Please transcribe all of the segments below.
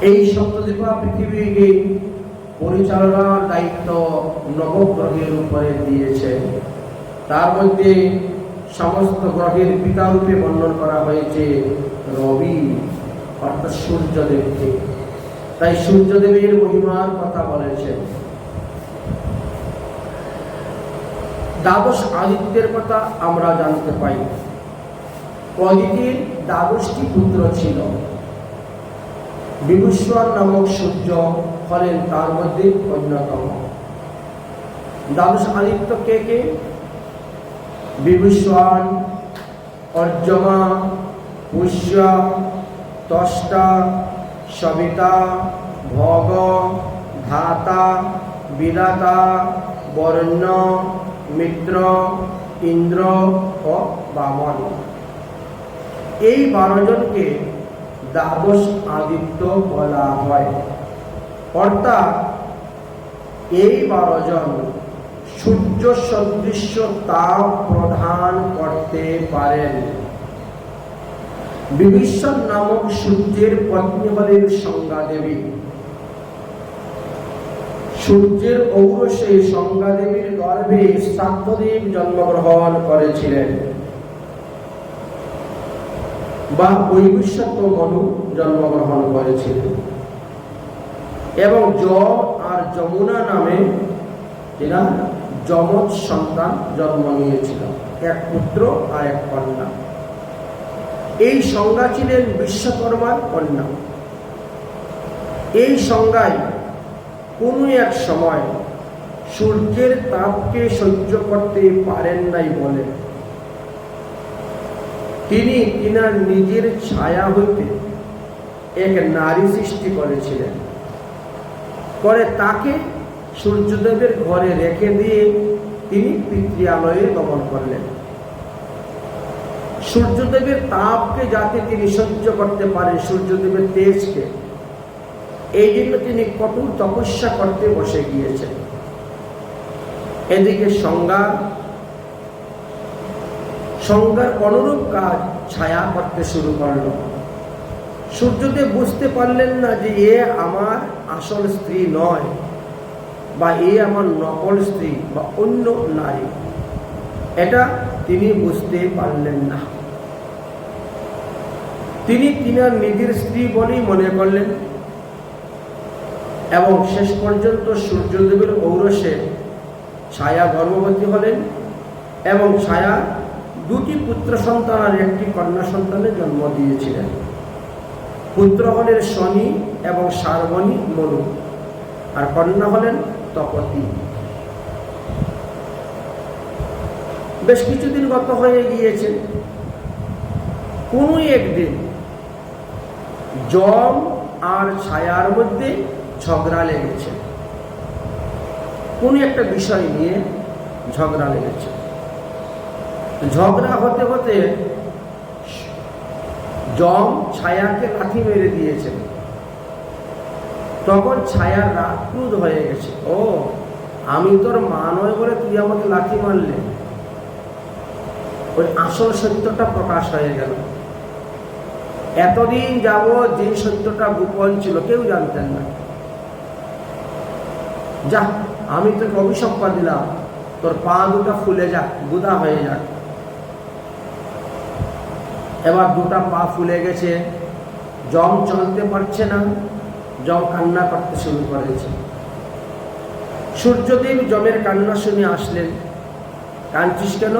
এই সপ্তদ্বীপা পৃথিবীকে পরিচালনার দায়িত্ব নবগ্রহের উপরে দিয়েছে। তার মধ্যে সমস্ত গ্রহের পিতারূপে বর্ণন করা হয়েছে রবি অর্থাৎ সূর্যদেবকে। তাই সূর্যদেবের মহিমার কথা বলেছেন। দ্বাদশ আদিত্যের কথা আমরা জানতে পাই। অদিতির দ্বাদশটি পুত্র ছিল। বিভূষণ নামক সূর্য হলেন তার মধ্যে অন্যতম। দ্বাদশ আদিত্য কে কে? বিভূষণ, অর্যমা, পুষ্য, ত্বষ্টা, সবিতা, ভগ, ধাতা, বিধাতা, বর্ণ, মিত্র, ইন্দ্র ও বামন। এই 12 জনকে দ্বাদশ আদিত্য বলা হয়। অর্থাৎ এই 12 জন সূর্য সদৃশ্য তাপ প্রদান করতে পারেন। বিভীষণ নামক সূর্যের পত্নী হলেন সংজ্ঞা দেবী। সূর্যের ঔরসে সংজ্ঞা দেবীর গর্ভে শাক্তদেব জন্মগ্রহণ করেছিলেন বা বৈবস্বত মনু জন্মগ্রহণ করেছিলেন এবং যম আর যমুনা নামে এরা যমজ সন্তান জন্ম নিয়েছিল, এক পুত্র আর এক কন্যা। এই সংজ্ঞা ছিলেন বিশ্বকর্মার কন্যা। এই সংজ্ঞায় কোনো এক সময় সূর্যের তাপকে সহ্য করতে পারেন নাই বলে তিনি তিনার নিজের ছায়া হইতে এক নারী সৃষ্টি করেছিলেন। পরে তাকে সূর্যদেবের ঘরে রেখে দিয়ে তিনি পিতৃয়ালয়ে গমন করলেন। সূর্যদেবের তাপকে যাতে তিনি সহ্য করতে পারেন, সূর্যদেবের তেজকে, এই জন্য তিনি কঠোর তপস্যা করতে বসে গিয়েছেন। এদিকে সংজ্ঞার অনুরূপ কাজ ছায়া করতে শুরু করল। সূর্যদেব বুঝতে পারলেন না যে এ আমার আসল স্ত্রী নয়, বা এ আমার নকল স্ত্রী বা অন্য নারী। এটা তিনি বুঝতে পারলেন না। তিনি তিনার নিজের স্ত্রী বলেই মনে করলেন এবং শেষ পর্যন্ত সূর্যদেবের ঔরসে ছায়া গর্ভবতী হলেন এবং ছায়া 2টি পুত্র সন্তান আর 1টি কন্যা সন্তানের জন্ম দিয়েছিলেন। পুত্র হলেন শনি এবং শার্বণী মনু, আর কন্যা হলেন তপতী। বেশ কিছুদিন গত হয়ে গিয়েছে। কোনো একদিন যম আর ছায়ার মধ্যে ঝগড়া লেগেছে। কোন একটা বিষয় নিয়ে ঝগড়া লেগেছে। ঝগড়া হতে হতে যম ছায়াকে লাথি মেরে দিয়েছে। তখন ছায়ার রাগ ক্রোধ হয়ে গেছে। ও, আমি তোর মা নয় বলে তুই আমাকে লাথি মারলে। ওই আসল সত্যটা প্রকাশ হয়ে গেল। এতদিন যাবৎ যে সত্যটা গোপন ছিল, কেউ জানতেন না। যা, আমি তোকে অভিশাপ দিলাম, তোর পা দুটা ফুলে যাক, গুদা হয়ে যাক। এবার 2টা পা ফুলে গেছে, যম চলতে পারছে না, যম কান্না করতে শুরু করেছে। সূর্যদেব যমের কান্না শুনে আসলেন। কাঁদছিস কেন?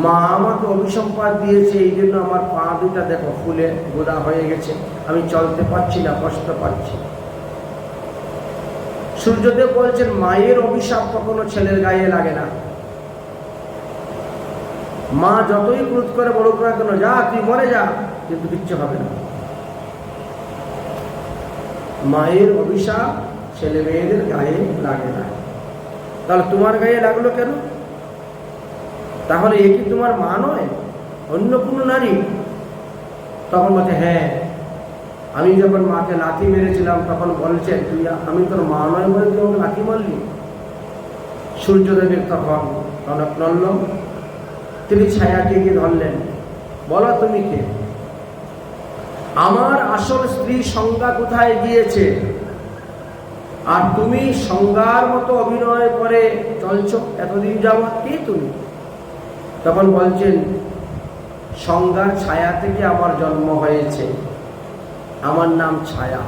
মা আমাকে অভিসম্পাদ দিয়েছে, এই জন্য আমার পা দুটা দেখো ফুলে গোদা হয়ে গেছে, আমি চলতে পারছি না, কষ্ট পাচ্ছি। সূর্যদেব বলছেন, মায়ের অভিশাপ কখনো ছেলের গায়ে লাগে না। মা যতই ক্রোধ করে বড় করে কেন, যা তুই মরে যা, কিন্তু কিচ্ছু হবে না। মায়ের অভিশাপ ছেলে মেয়েদের গায়ে লাগে না। তাহলে তোমার গায়ে লাগলো কেন? তাহলে এ কি তোমার মা নয়, অন্য কোনো নারী? তখন বলছে, হ্যাঁ, আমি যখন মাকে লাথি মেরেছিলাম তখন বলছেন তুই, আমি তোর মা নয় বলে তুই আমাকে লাথি মারলি। সূর্যদেবের তখন কনক নড়ল। তিনি ছায়াকে গিয়ে ধরলেন। বলো তুমি কে? আমার আসল স্ত্রী সংজ্ঞা কোথায় গিয়েছে, আর তুমি সংজ্ঞার মতো অভিনয় করে চলছো এতদিন যাবৎ, কে তুমি? তখন বলছেন, সংজ্ঞার ছায়া থেকে আমার জন্ম হয়েছে, আমার নাম ছায়া।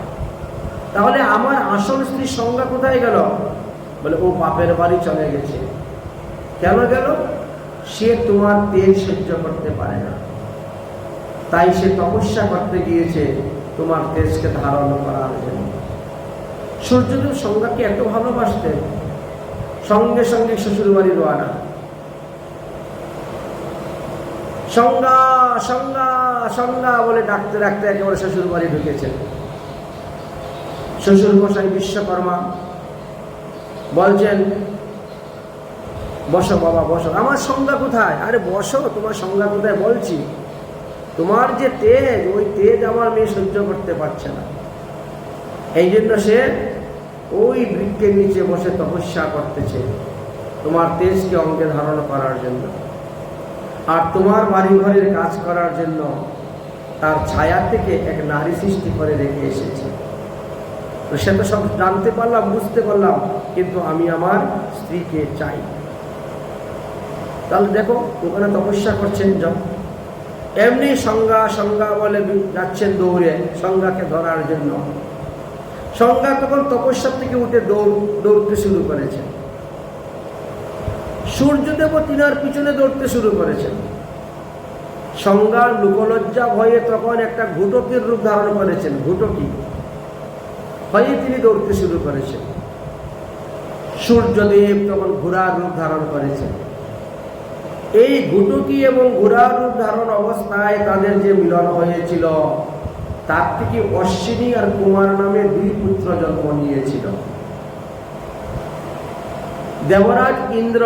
তাহলে আমার আসল স্ত্রী সংজ্ঞা কোথায় গেল? বলে, ও বাপের বাড়ি চলে গেছে। কেন গেল? সে তোমার তেজ সহ্য করতে পারে না, তাই সে তপস্যা করতে গিয়েছে তোমার তেজকে ধারণ করার জন্য। সূর্যদেব সংজ্ঞাকে এত ভালোবাসতেন, সঙ্গে সঙ্গে শ্বশুর বাড়ি রওনা। সংজ্ঞা সংজ্ঞা সংজ্ঞা বলে ডাকতে ডাকতে একেবারে শ্বশুর বাড়ি ঢুকেছেন। শ্বশুর মশাই বিশ্বকর্মা বলছেন, বসো বাবা বসো। আমার সংজ্ঞা কোথায়? আরে বসো, তোমার সংজ্ঞা কোথায় বলছি। তোমার যে তেজ, ওই তেজ আমার মেয়ে সহ্য করতে পারছে না, এই জন্য সে ওই বৃক্ষের নিচে বসে তপস্যা করতেছে তোমার তেজকে অঙ্গে ধারণ করার জন্য, আর তোমার বাড়ি ঘরের কাজ করার জন্য তার ছায়া থেকে এক নারী সৃষ্টি করে রেখে এসেছে। তো সে তো সব জানতে পারলাম, বুঝতে পারলাম, কিন্তু আমি আমার স্ত্রীকে চাই। তাহলে দেখো, ওখানে তপস্যা করছেন যাও। এমনি সংজ্ঞা সংজ্ঞা বলে যাচ্ছেন দৌড়ে সংজ্ঞাকে ধরার জন্য। সংজ্ঞা তখন তপস্যার থেকে উঠে দৌড়তে শুরু করেছেন। সূর্যদেব তিনার পিছনে দৌড়তে শুরু করেছেন। সংজ্ঞার লোকলজ্জা ভয়ে তখন একটা ঘুটকির রূপ ধারণ করেছেন, ঘুটকি হয়ে তিনি দৌড়তে শুরু করেছেন। সূর্যদেব তখন ঘোড়ার রূপ ধারণ করেছেন। এই ঘুটকি এবং ঘোড়ার রূপ ধারণ অবস্থায় তাদের যে মিলন হয়েছিল, তার থেকে অশ্বিনী আর কুমার নামে দুই পুত্র জন্ম নিয়েছিল। দেবরাজ ইন্দ্র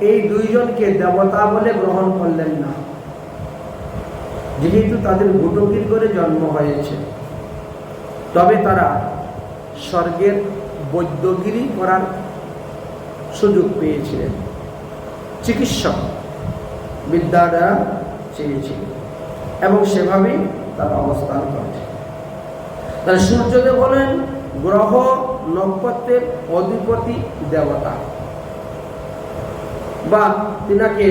এই দুইজনকে দেবতা বলে গ্রহণ করলেন না, যেহেতু তাদের ঘুটকির করে জন্ম হয়েছে। তবে তারা স্বর্গের বৈদ্যগিরি করার সুযোগ পেয়েছিলেন, চিকিৎসক বিদ্যা দ্বারা চেয়েছিলেন, এবং সেভাবেই তারা অবস্থান করছে। তাহলে সূর্যদেব হলেন গ্রহ নক্ষত্রের অধিপতি দেবতা, বা তিনাকে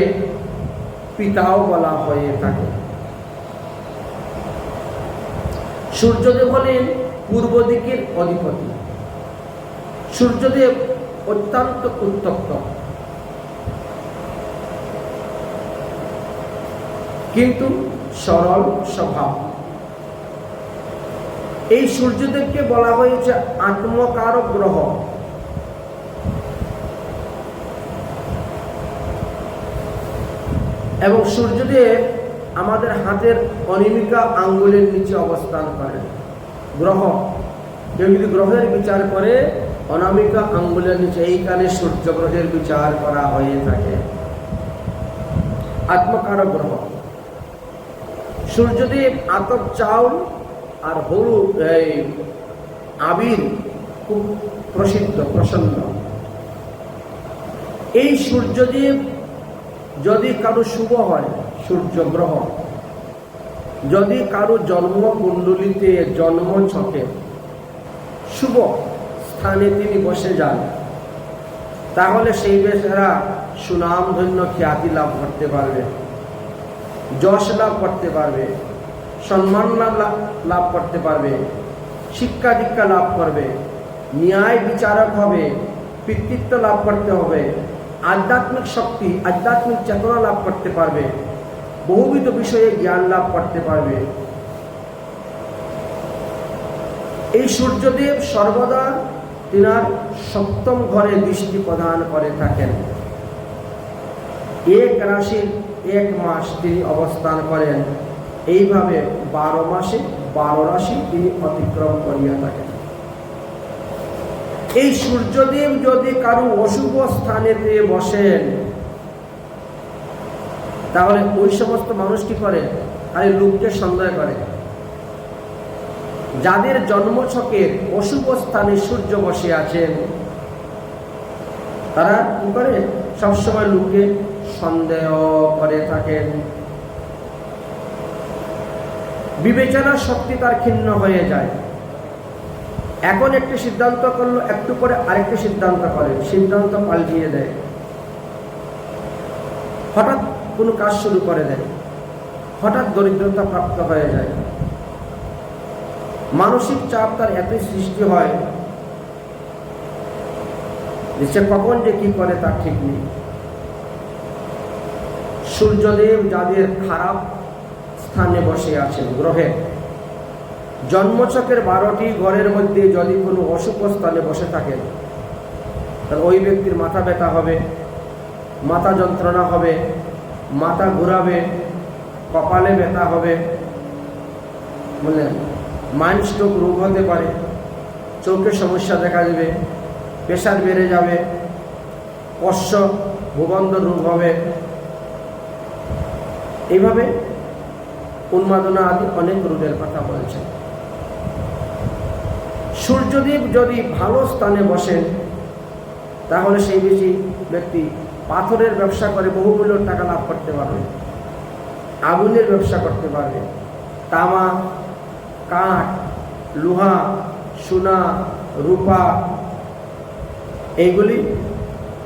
পিতাও বলা হয়ে থাকে। সূর্যদেব হলেন পূর্ব দিকের অধিপতি। সূর্যদেব অত্যন্ত উত্তপ্ত, কিন্তু সরল স্বভাব। এই সূর্যদেবকে বলা হয়েছে আত্মকারক গ্রহ। এবং সূর্যদেব আমাদের হাতের অনিমিকা আঙ্গুলের নিচে অবস্থান করেন। গ্রহ, কেউ যদি গ্রহের বিচার করে অনামিকা আঙ্গুলের নিচে, এইখানে সূর্য গ্রহের বিচার করা হয়ে থাকে। আত্মকারক গ্রহ। সূর্যদেব আতপ চাউল আর হলুদ আবির খুব প্রসিদ্ধ, প্রসন্ন। এই সূর্যদেব যদি কারো শুভ হয়, সূর্য গ্রহ যদি কারো জন্ম কুণ্ডলিতে, জন্ম ছকে শুভ স্থানে তিনি বসে যান, তাহলে সেই বেচারা সুনাম ধন্য খ্যাতি লাভ করতে পারবে, যশ লাভ করতে পারবে, সম্মান লাভ করতে পারবে, শিক্ষা দীক্ষা লাভ করবে, ন্যায় বিচারক হবে, পিতৃত্ব লাভ করতে হবে, আধ্যাত্মিক শক্তি, আধ্যাত্মিক চেতনা লাভ করতে পারবে, বহুবিধ বিষয়ে জ্ঞান লাভ করতে পারবে। এই সূর্যদেব সর্বদা তিনার সপ্তম ঘরে দৃষ্টি প্রদান করে থাকেন। এক রাশির এক মাস তিনি অবস্থান করেন, এইভাবে 12 মাসে 12 রাশি তিনি অতিক্রম করিয়া থাকেন। এই সূর্যদেব যদি কারো অশুভ স্থানেতে বসেন, তাহলে ওই সমস্ত মানুষ কি করে? আরে লোককে সন্দেহ করে। যাদের জন্মছকের অশুভ স্থানে সূর্য বসে আছেন, তারা কি করে? সবসময় লোককে সন্দেহ করে থাকেন। বিবেচনা শক্তি তার ক্ষীণ হয়ে যায়। এখন একটি সিদ্ধান্ত করলো, একটু পরে আরেকটি সিদ্ধান্ত করে, সিদ্ধান্ত পাল্টিয়ে দেয়, হঠাৎ কোনো কাজ শুরু করে দেয়, হঠাৎ দরিদ্রতা প্রাপ্ত হয়ে যায়। মানসিক চাপ তার এতই সৃষ্টি হয় যে সে কখন যে কি করে তার ঠিক নেই। সূর্যদেব যাদের খারাপ স্থানে বসে আছেন গ্রহে, জন্মছকের 12টি ঘরের মধ্যে যদি কোনো অশুভ স্থানে বসে থাকে, তাহলে ওই ব্যক্তির মাথা ব্যথা হবে, মাথা যন্ত্রণা হবে, মাথা ঘুরাবে, কপালে ব্যথা হবে, বুঝলেন, মাইন্ড স্ট্রোক রোগ হতে পারে, চোখের সমস্যা দেখা দেবে, প্রেশার বেড়ে যাবে, অশ্ব ভূবন্ধ রোগ হবে, এইভাবে উন্মাদনা আদি অনেক রোগের কথা বলেছেন। সূর্যদেব যদি ভালো স্থানে বসেন, তাহলে সেই বেশি ব্যক্তি পাথরের ব্যবসা করে বহুমূল্য টাকা লাভ করতে পারবে, আগুনের ব্যবসা করতে পারবে, তামা, কাঠ, লোহা, সোনা, রূপা, এইগুলি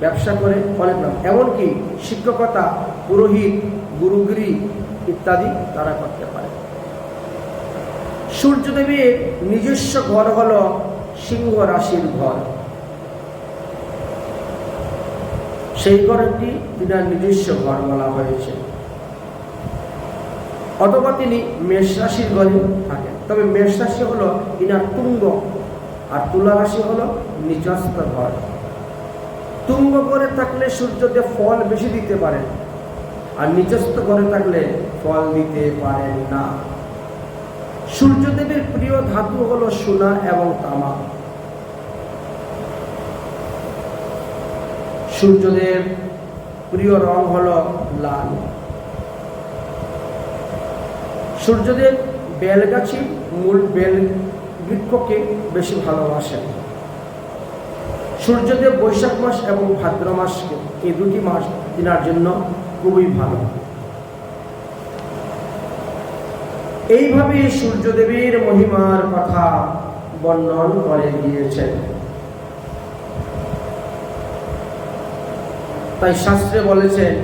ব্যবসা করে অনেক লাভ। এমনকি শিক্ষকতা, পুরোহিত, গুরুগিরি ইত্যাদি তারা করতে পারে। সূর্যদেবের নিজস্ব ঘর হল সিংহ রাশির ঘর। সেই ঘরটি তিনার নিজস্ব ঘর বলা হয়েছে। অথবা তিনি মেষ রাশির ঘরে থাকেন, তবে মেষ রাশি হল তিনার তুঙ্গ, আর তুলা রাশি হল নিচস্থ ঘর। তুঙ্গ ঘরে থাকলে সূর্যদেব ফল বেশি দিতে পারেন, আর নিচস্থ ঘরে থাকলে ফল দিতে পারেন না। সূর্যদেবের প্রিয় ধাতু হল সোনা এবং তামা। সূর্যদেব প্রিয় রং হল লাল। সূর্যদেব বেলগাছি মূল বেল বৃক্ষকে বেশি ভালোবাসেন। সূর্যদেব বৈশাখ মাস এবং ভাদ্র মাসকে, এই দুটি মাস তিনার জন্য খুবই ভালো। এইভাবে সূর্যদেবের মহিমার কথা বর্ণন করে গিয়েছেন। তাই শাস্ত্রে বলেছেন,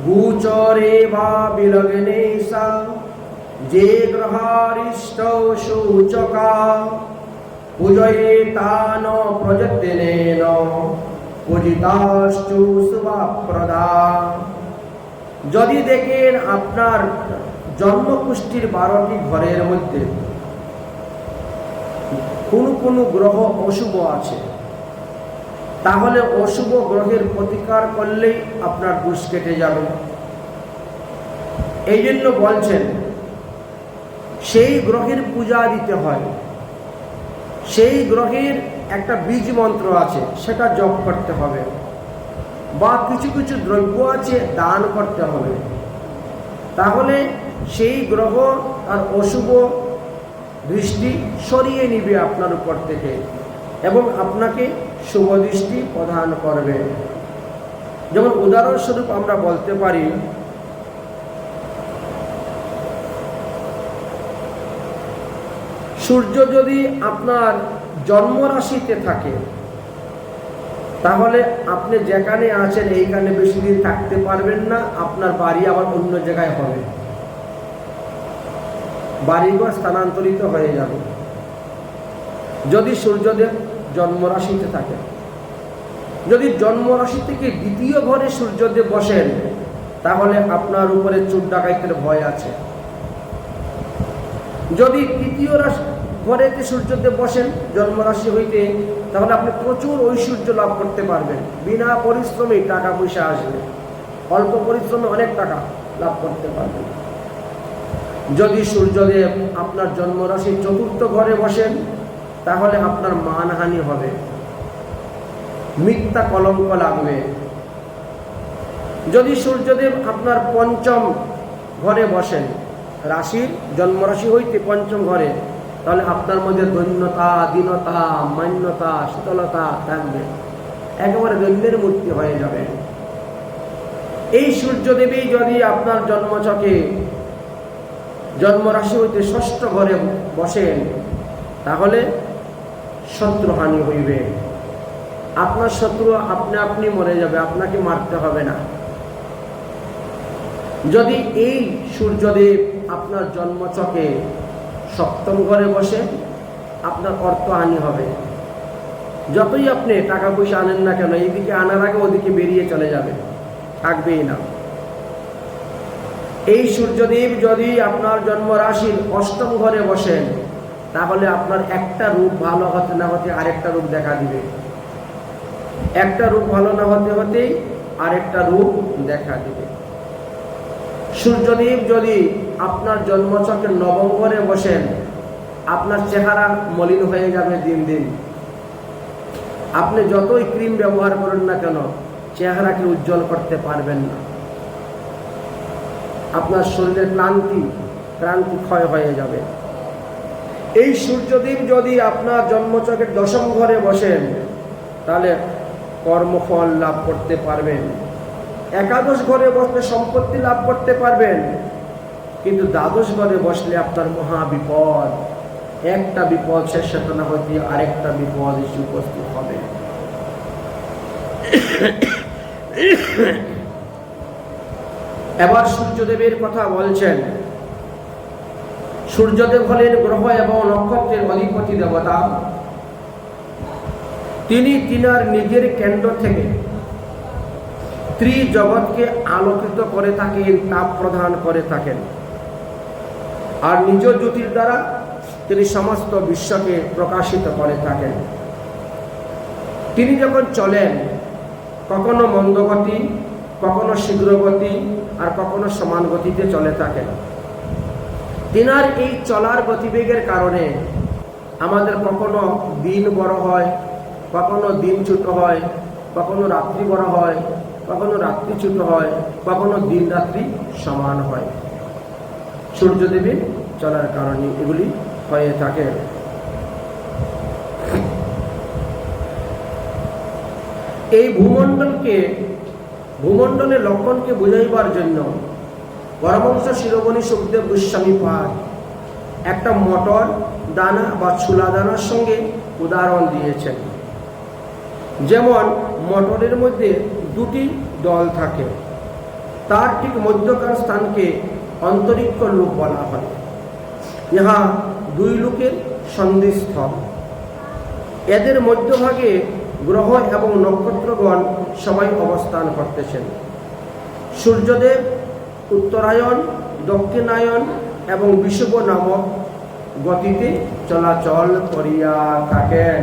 গোচরে বা বিলগ্নে সা যে গ্রহারিষ্ট সূচকা পূজয়ে তান প্রযত্নেন পূজিতাশ্চু শুভপ্রদা। যদি দেখেন আপনার জন্মকুষ্ঠির 12টি ঘরের মধ্যে কোনো গ্রহ অশুভ আছে, তাহলে অশুভ গ্রহের প্রতিকার করলেই আপনার দোষ কেটে যাবে। এই জন্য বলছেন সেই গ্রহের পূজা দিতে হয়, সেই গ্রহের একটা বীজ মন্ত্র আছে, সেটা জপ করতে হবে, বা কিছু কিছু দ্রব্য আছে দান করতে হবে। তাহলে সেই গ্রহ আর অশুভ দৃষ্টি সরিয়ে নিবে আপনার উপর থেকে এবং আপনাকে শুভ দৃষ্টি প্রদান করবে। যেমন উদাহরণস্বরূপ আমরা বলতে পারি, সূর্য যদি আপনার জন্ম রাশিতে থাকে, তাহলে আপনি যেখানে আছেন এইখানে বেশি দিন থাকতে পারবেন না, আপনার বাড়ি আবার অন্য জায়গায় হবে, বাড়িঘর স্থানান্তরিত হয়ে যাবে। যদি সূর্যদেব জন্মরাশিতে থাকে, যদি জন্মরাশি থেকে দ্বিতীয় ঘরে সূর্যদেব বসেন, তাহলে আপনার উপরে চোর ডাকাইতের ভয় আছে। যদি তৃতীয় ঘরেতে সূর্যদেব বসেন জন্মরাশি হইতে, তাহলে আপনি প্রচুর ঐশ্বর্য লাভ করতে পারবেন, বিনা পরিশ্রমে টাকা পয়সা আসবে, অল্প পরিশ্রমে অনেক টাকা লাভ করতে পারবেন। যদি সূর্যদেব আপনার জন্মরাশির 4র্থ ঘরে বসেন, তাহলে আপনার মানহানি হবে, মিথ্যা কলঙ্ক লাগবে। যদি সূর্যদেব আপনার 5ম ঘরে বসেন, রাশির জন্মরাশি হইতে 5ম ঘরে, তাহলে আপনার মধ্যে দৈন্যতা, দীনতা, মান্যতা, শীতলতা থাকবে, একেবারে দৈন্যের মূর্তি হয়ে যাবে। এই সূর্যদেবী যদি আপনার জন্মছকে জন্মরাশি হইতে ষষ্ঠ ঘরে বসেন, তাহলে শত্রুহানি হইবে। আপনার শত্রু আপনি মরে যাবে, আপনাকে মারতে হবে না। যদি এই সূর্যদেব আপনার জন্মচকে সপ্তম ঘরে বসে, আপনার অর্থহানি হবে। যতই আপনি টাকা পয়সা আনেন না কেন, এইদিকে আনার আগে ওদিকে বেরিয়ে চলে যাবে, থাকবেই না। এই সূর্যদেব যদি আপনার জন্ম রাশির অষ্টম ঘরে বসেন, তাহলে আপনার একটা রূপ ভালো হতে না হতে আরেকটা রূপ দেখা দিবে, একটা রূপ ভালো না হতে হতেই আরেকটা রূপ দেখা দিবে। সূর্যদেব যদি আপনার জন্মচক্রের নবম ঘরে বসেন, আপনার চেহারা মলিন হয়ে যাবে দিন দিন। আপনি যতই ক্রিম ব্যবহার করেন না কেন, চেহারাকে উজ্জ্বল করতে পারবেন না। আপনার শরীরের ক্লান্তি ক্ষয় হয়ে যাবে। এই সূর্যদেব যদি আপনার জন্মচক্রের দশম ঘরে বসেন, তাহলে কর্মফল লাভ করতে পারবেন। একাদশ ঘরে বসলে সম্পত্তি লাভ করতে পারবেন, কিন্তু দ্বাদশ ঘরে বসলে আপনার মহা বিপদ। একটা বিপদ শেষ না হতে আরেকটা বিপদ এসে উপস্থিত হবে। এবার সূর্যদেবের কথা বলছেন। সূর্যদেব হলেন গ্রহ এবং নক্ষত্রের অধিপতি দেবতা। তিনি তিনার নিজের কেন্দ্র থেকে ত্রিজগৎকে আলোকিত করে থাকেন, তাপ প্রদান করে থাকেন, আর নিজ জ্যোতির দ্বারা তিনি সমস্ত বিশ্বকে প্রকাশিত করে থাকেন। তিনি যখন চলেন, কখনো মন্দগতি, কখনো শীঘ্রগতি, আর কখনো সমান গতিতে চলে থাকেন। তিনার এই চলার গতিবেগের কারণে আমাদের কখনো দিন বড় হয়, কখনো দিন ছোট হয়, কখনো রাত্রি বড় হয়, কখনো রাত্রি ছোট হয়, কখনো দিন রাত্রি সমান হয়। সূর্যদেবের চলার কারণে এগুলি হয়ে থাকে। এই ভূমণ্ডলের লক্ষণকে বুঝাইবার জন্য পরমহংস শিরোমণি সুখদেব গোস্বামী পাদ একটা মটর দানা বা ছোলা দানার সঙ্গে উদাহরণ দিয়েছেন। যেমন মটরের মধ্যে দুটি দল থাকে, তার ঠিক মধ্যকার স্থানকে অন্তরিক্ষ লোক বলা হয়। ইহা দুই লোকের সন্ধিস্থল। এদের মধ্যভাগে গ্রহ এবং নক্ষত্রগণ সবাই অবস্থান করতেছেন। সূর্যদেব উত্তরায়ণ, দক্ষিণায়ন এবং বিষুব নামক গতিতে চলাচল করিয়া থাকেন।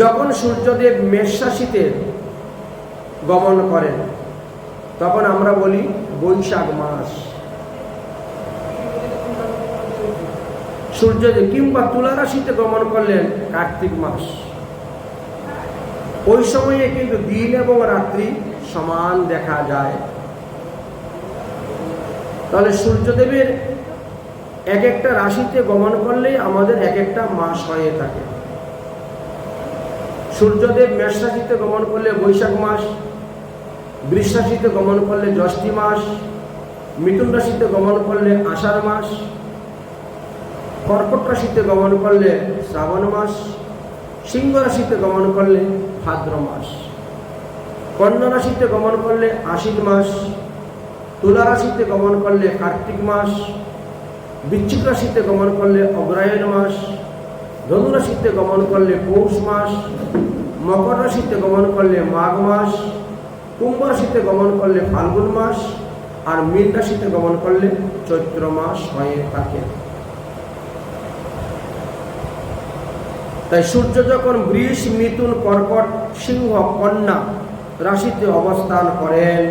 যখন সূর্যদেব মেষ রাশিতে গমন করেন, তখন আমরা বলি বৈশাখ মাস। সূর্যদেব কিংবা তুলা রাশিতে গমন করলেন কার্তিক মাস। ওই সময়ে কিন্তু দিন এবং রাত্রি সমান দেখা যায়। তাহলে সূর্যদেবের এক একটা রাশিতে গমন করলেই আমাদের এক একটা মাস হয়ে থাকে। সূর্যদেব মেষ রাশিতে গমন করলে বৈশাখ মাস, বৃষ রাশিতে গমন করলে জ্যৈষ্ঠী মাস, মিথুন রাশিতে গমন করলে আষাঢ় মাস, কর্কট রাশিতে গমন করলে শ্রাবণ মাস, সিংহ রাশিতে গমন করলে ভাদ্র মাস, কন্যা রাশিতে গমন করলে আশ্বিন মাস, তুলা রাশিতে গমন করলে কার্তিক মাস, বৃশ্চিক রাশিতে গমন করলে অগ্রহায়ণ মাস, ধনু রাশিতে গমন করলে পৌষ মাস, মকর রাশিতে গমন করলে মাঘ মাস, কুম্ভ রাশিতে গমন করলে ফাল্গুন মাস, আর মীন রাশিতে গমন করলে চৈত্র মাস হয়ে থাকে। তাই সূর্য যখন বৃষ, মিথুন, কর্কট, সিংহ, কন্যা রাশিতে অবস্থান করেন,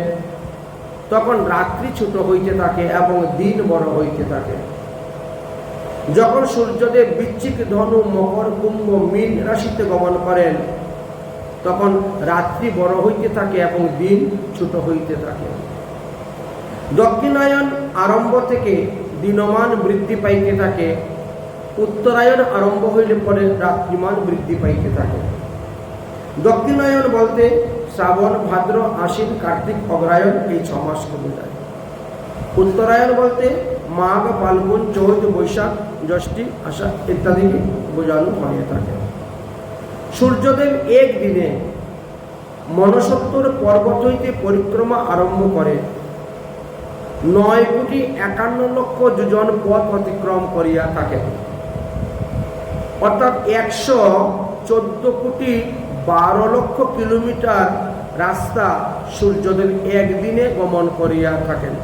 তখন রাত্রি ছোট হইতে থাকে এবং দিন বড় হইতে থাকে। যখন সূর্যদেব বৃশ্চিক, ধনু, মকর, কুম্ভ, মীন রাশিতে গমন করেন, তখন রাত্রি বড় হইতে থাকে এবং দিন ছোট হইতে থাকে। দক্ষিণায়ন আরম্ভ থেকে দিনমান বৃদ্ধি পাইতে থাকে, উত্তরায়ণ আরম্ভ হইলে পরে রাত্রিমান বৃদ্ধি পাইতে থাকে। দক্ষিণায়ন বলতে শ্রাবণ, ভাদ্র, আশ্বিন, কার্তিক, অগ্রহায়ণ এই 6 মাসকে বোঝায়। উত্তরায়ণ বলতে মাঘ, ফাল্গুন, চৈত, বৈশাখ, জ্যৈষ্ঠ, আষাঢ় ইত্যাদিকে বোঝানো হয়ে থাকে। সূর্যদেব একদিনে মনসত্তর পর্বত হইতে পরিক্রমা আরম্ভ করে 9,51,00,000 যোজন পথ অতিক্রম করিয়া থাকেন। অর্থাৎ 114,12,00,000 কিলোমিটার রাস্তা সূর্যদেব একদিনে গমন করিয়া থাকেন।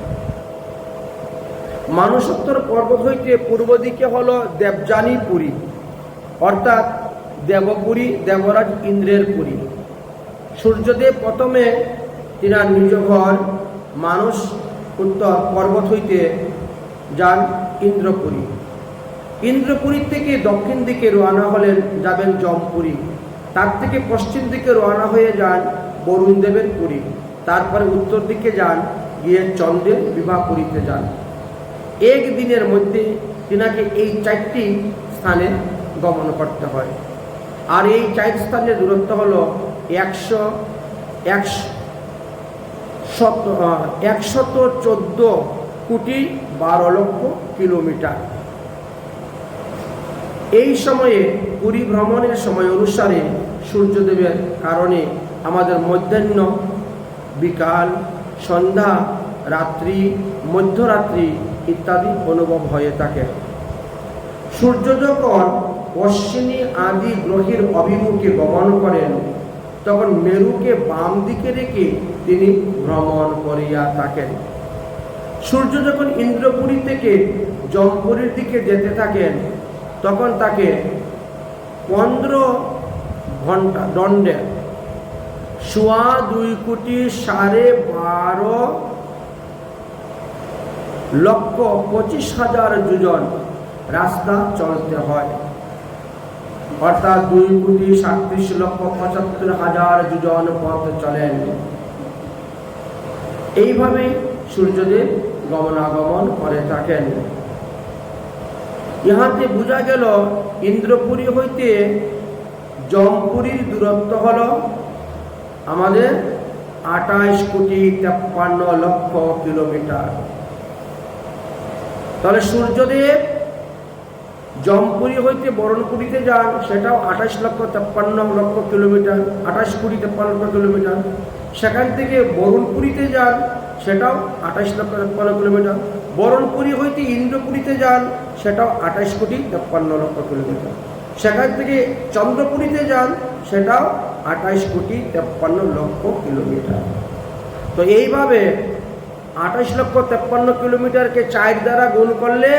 মানসোত্তর পর্বত হইতে পূর্ব দিকে হল দেবযানী পুরী, অর্থাৎ দেবপুরী, দেবরাজ ইন্দ্রের পুরী। সূর্যদেব প্রথমে তিনার নিজ ঘর মানস উত্তর পর্বত হইতে যান ইন্দ্রপুরী। ইন্দ্রপুরী থেকে দক্ষিণ দিকে রওনা হলেন, যাবেন জমপুরী। তার থেকে পশ্চিম দিকে রওনা হয়ে যান বরুণ দেবের পুরী। তারপরে উত্তর দিকে যান, গিয়ে চন্দ্রের বিভাপুরীতে যান। একদিনের মধ্যে তিনাকে এই 4টি স্থানে গমন করতে হয়। আর এই 4 স্থানের দূরত্ব হল 114,12,00,000 কিলোমিটার। এই সময়ে পুরী ভ্রমণের সময় অনুসারে সূর্যদেবের কারণে আমাদের মধ্যাহ্ন, বিকাল, সন্ধ্যা, রাত্রি, মধ্যরাত্রি ইত্যাদি অনুভব হয়ে থাকে। সূর্য যখন অশ্বিনী আদি গ্রহের অভিমুখে গমন করেন, তখন মেরুকে বাম দিকে রেখে তিনি ভ্রমণ করিয়া থাকেন। সূর্য যখন ইন্দ্রপুরী থেকে জমপুরীর দিকে যেতে থাকেন, তখন তাকে 15 ঘন্টা দণ্ডে 2,12,25,000 যোজন রাস্তা চলতে হয়। অর্থাৎ 2,37,75,000 যোজন পথ চলেন। এইভাবে সূর্যদেব গমনাগমন করে থাকেন। ইহাতে বোঝা গেল ইন্দ্রপুরী হইতে জমপুরীর দূরত্ব হল আমাদের 28,53,00,000 কিলোমিটার। তাহলে সূর্যদেব জমপুরী হইতে বরণপুরীতে যান, সেটাও 28,53,00,000 কিলোমিটার, 28,53,00,000 কিলোমিটার। সেখান থেকে বরণপুরীতে যান, সেটাও 28,53,00,000 কিলোমিটার। বরণপুরী হইতে ইন্দ্রপুরীতে যান, সেটাও 28,53,00,000 কিলোমিটার। সেখান থেকে চন্দ্রপুরীতে যান, সেটাও 28,53,00,000 কিলোমিটার। তো এইভাবে 28,53,00,000 কিলোমিটারকে 4 দ্বারা গুণ করলে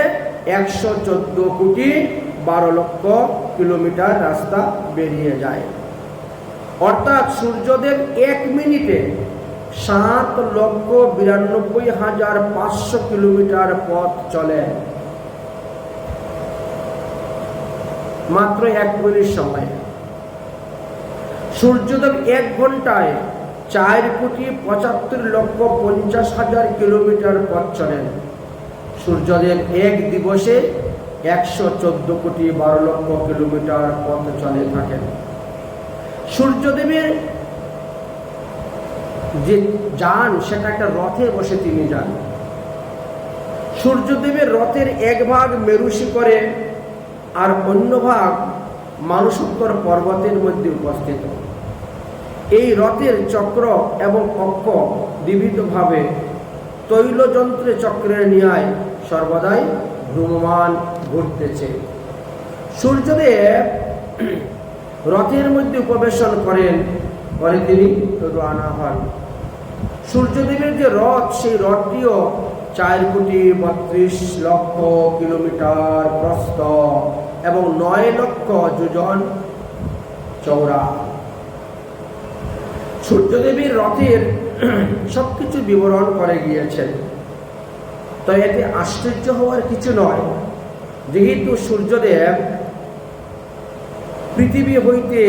114,12,00,000 কিলোমিটার রাস্তা বেরিয়ে যায়। অর্থাৎ সূর্যদেব 1 মিনিটে 7,92,500 কিলোমিটার পথ চলেন, মাত্র 1 মিনিট সময়ে। সূর্যদেব 1 ঘন্টায় 4,75,50,000 কিলোমিটার পথ চলেন। সূর্যদেব 1 দিবসে 114,12,00,000 কিলোমিটার পথ চলে থাকেন। সূর্যদেবের যে যান, সেটা একটা রথে বসে তিনি যান। সূর্যদেবের রথের এক ভাগ মেরু শিখরে আর অন্য ভাগ মানসোত্তর পর্বতের মধ্যে উপস্থিত। এই রথের চক্র এবং অক্ষ বিবিধভাবে তৈলযন্ত্রে চক্রের ন্যায় সর্বদাই ভ্রমমান ঘুরতেছে। সূর্যদেব রথের মধ্যে উপবেশন করেন, পরে তিনি রওনা হন। সূর্যদেবের যে রথ, সেই রথটিও 4,32,00,000 কিলোমিটার প্রস্থ এবং 9 লক্ষ যোজন চওড়া। সূর্যদেবের রথের সবকিছু বিবরণ করে গিয়েছেন। তো এতে আশ্চর্য হওয়ার কিছু নয়, যেহেতু সূর্যদেব পৃথিবী হইতে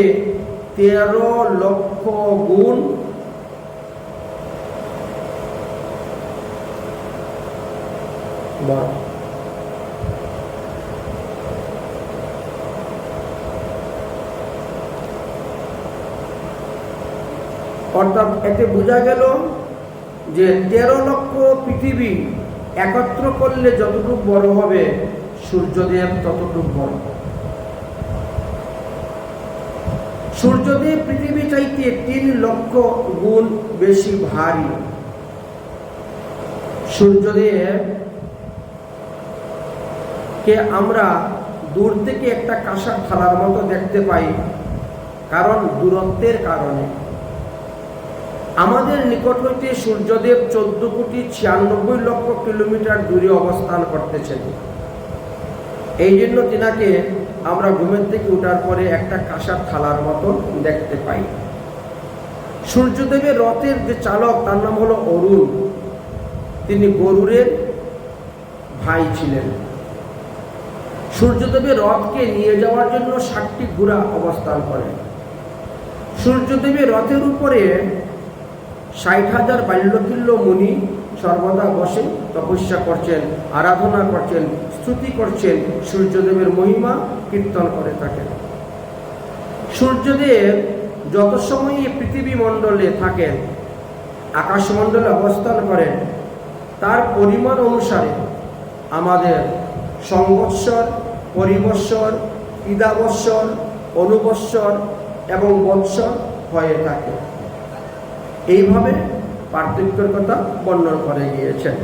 13 লক্ষ গুণ বড়। অর্থাৎ এতে বোঝা গেল যে 13 লক্ষ পৃথিবী একত্র করলে যতটুকু বড় হবে সূর্যদেব ততটুকু বড়। সূর্যদেব পৃথিবী চাইতে 3 লক্ষ গুণ বেশি ভারী। সূর্যদেব কে আমরা দূর থেকে একটা কাঁসার থালার মতো দেখতে পাই, কারণ দূরত্বের কারণে। আমাদের নিকট হইতে সূর্যদেব 14,96,00,000 কিলোমিটার দূরে অবস্থান করতেছেন। এই জন্য তিনাকে আমরা ঘুমের থেকে ওঠার পরে একটা কাঁসার থালার মতো দেখতে পাই। সূর্যদেবের রথের যে চালক তার নাম হলো অরুণ। তিনি গরুড়ের ভাই ছিলেন। সূর্যদেবের রথকে নিয়ে যাওয়ার জন্য 60টি ঘোড়া অবস্থান করে। সূর্যদেবের রথের উপরে 60,000 বাল্যকিল্য মুনি সর্বদা বসে তপস্যা করছেন, আরাধনা করছেন, স্তুতি করছেন, সূর্যদেবের মহিমা কীর্তন করে থাকেন। সূর্যদেব যত সময় পৃথিবী মণ্ডলে থাকেন, আকাশমণ্ডলে অবস্থান করেন, তার পরিমাণ অনুসারে আমাদের সংবৎসর, পরিবৎসর, ইদাবৎসর, অনুবৎসর এবং বৎসর হয়ে থাকে। এইভাবে পার্থক্যের কথা বর্ণনা করে গিয়েছেন।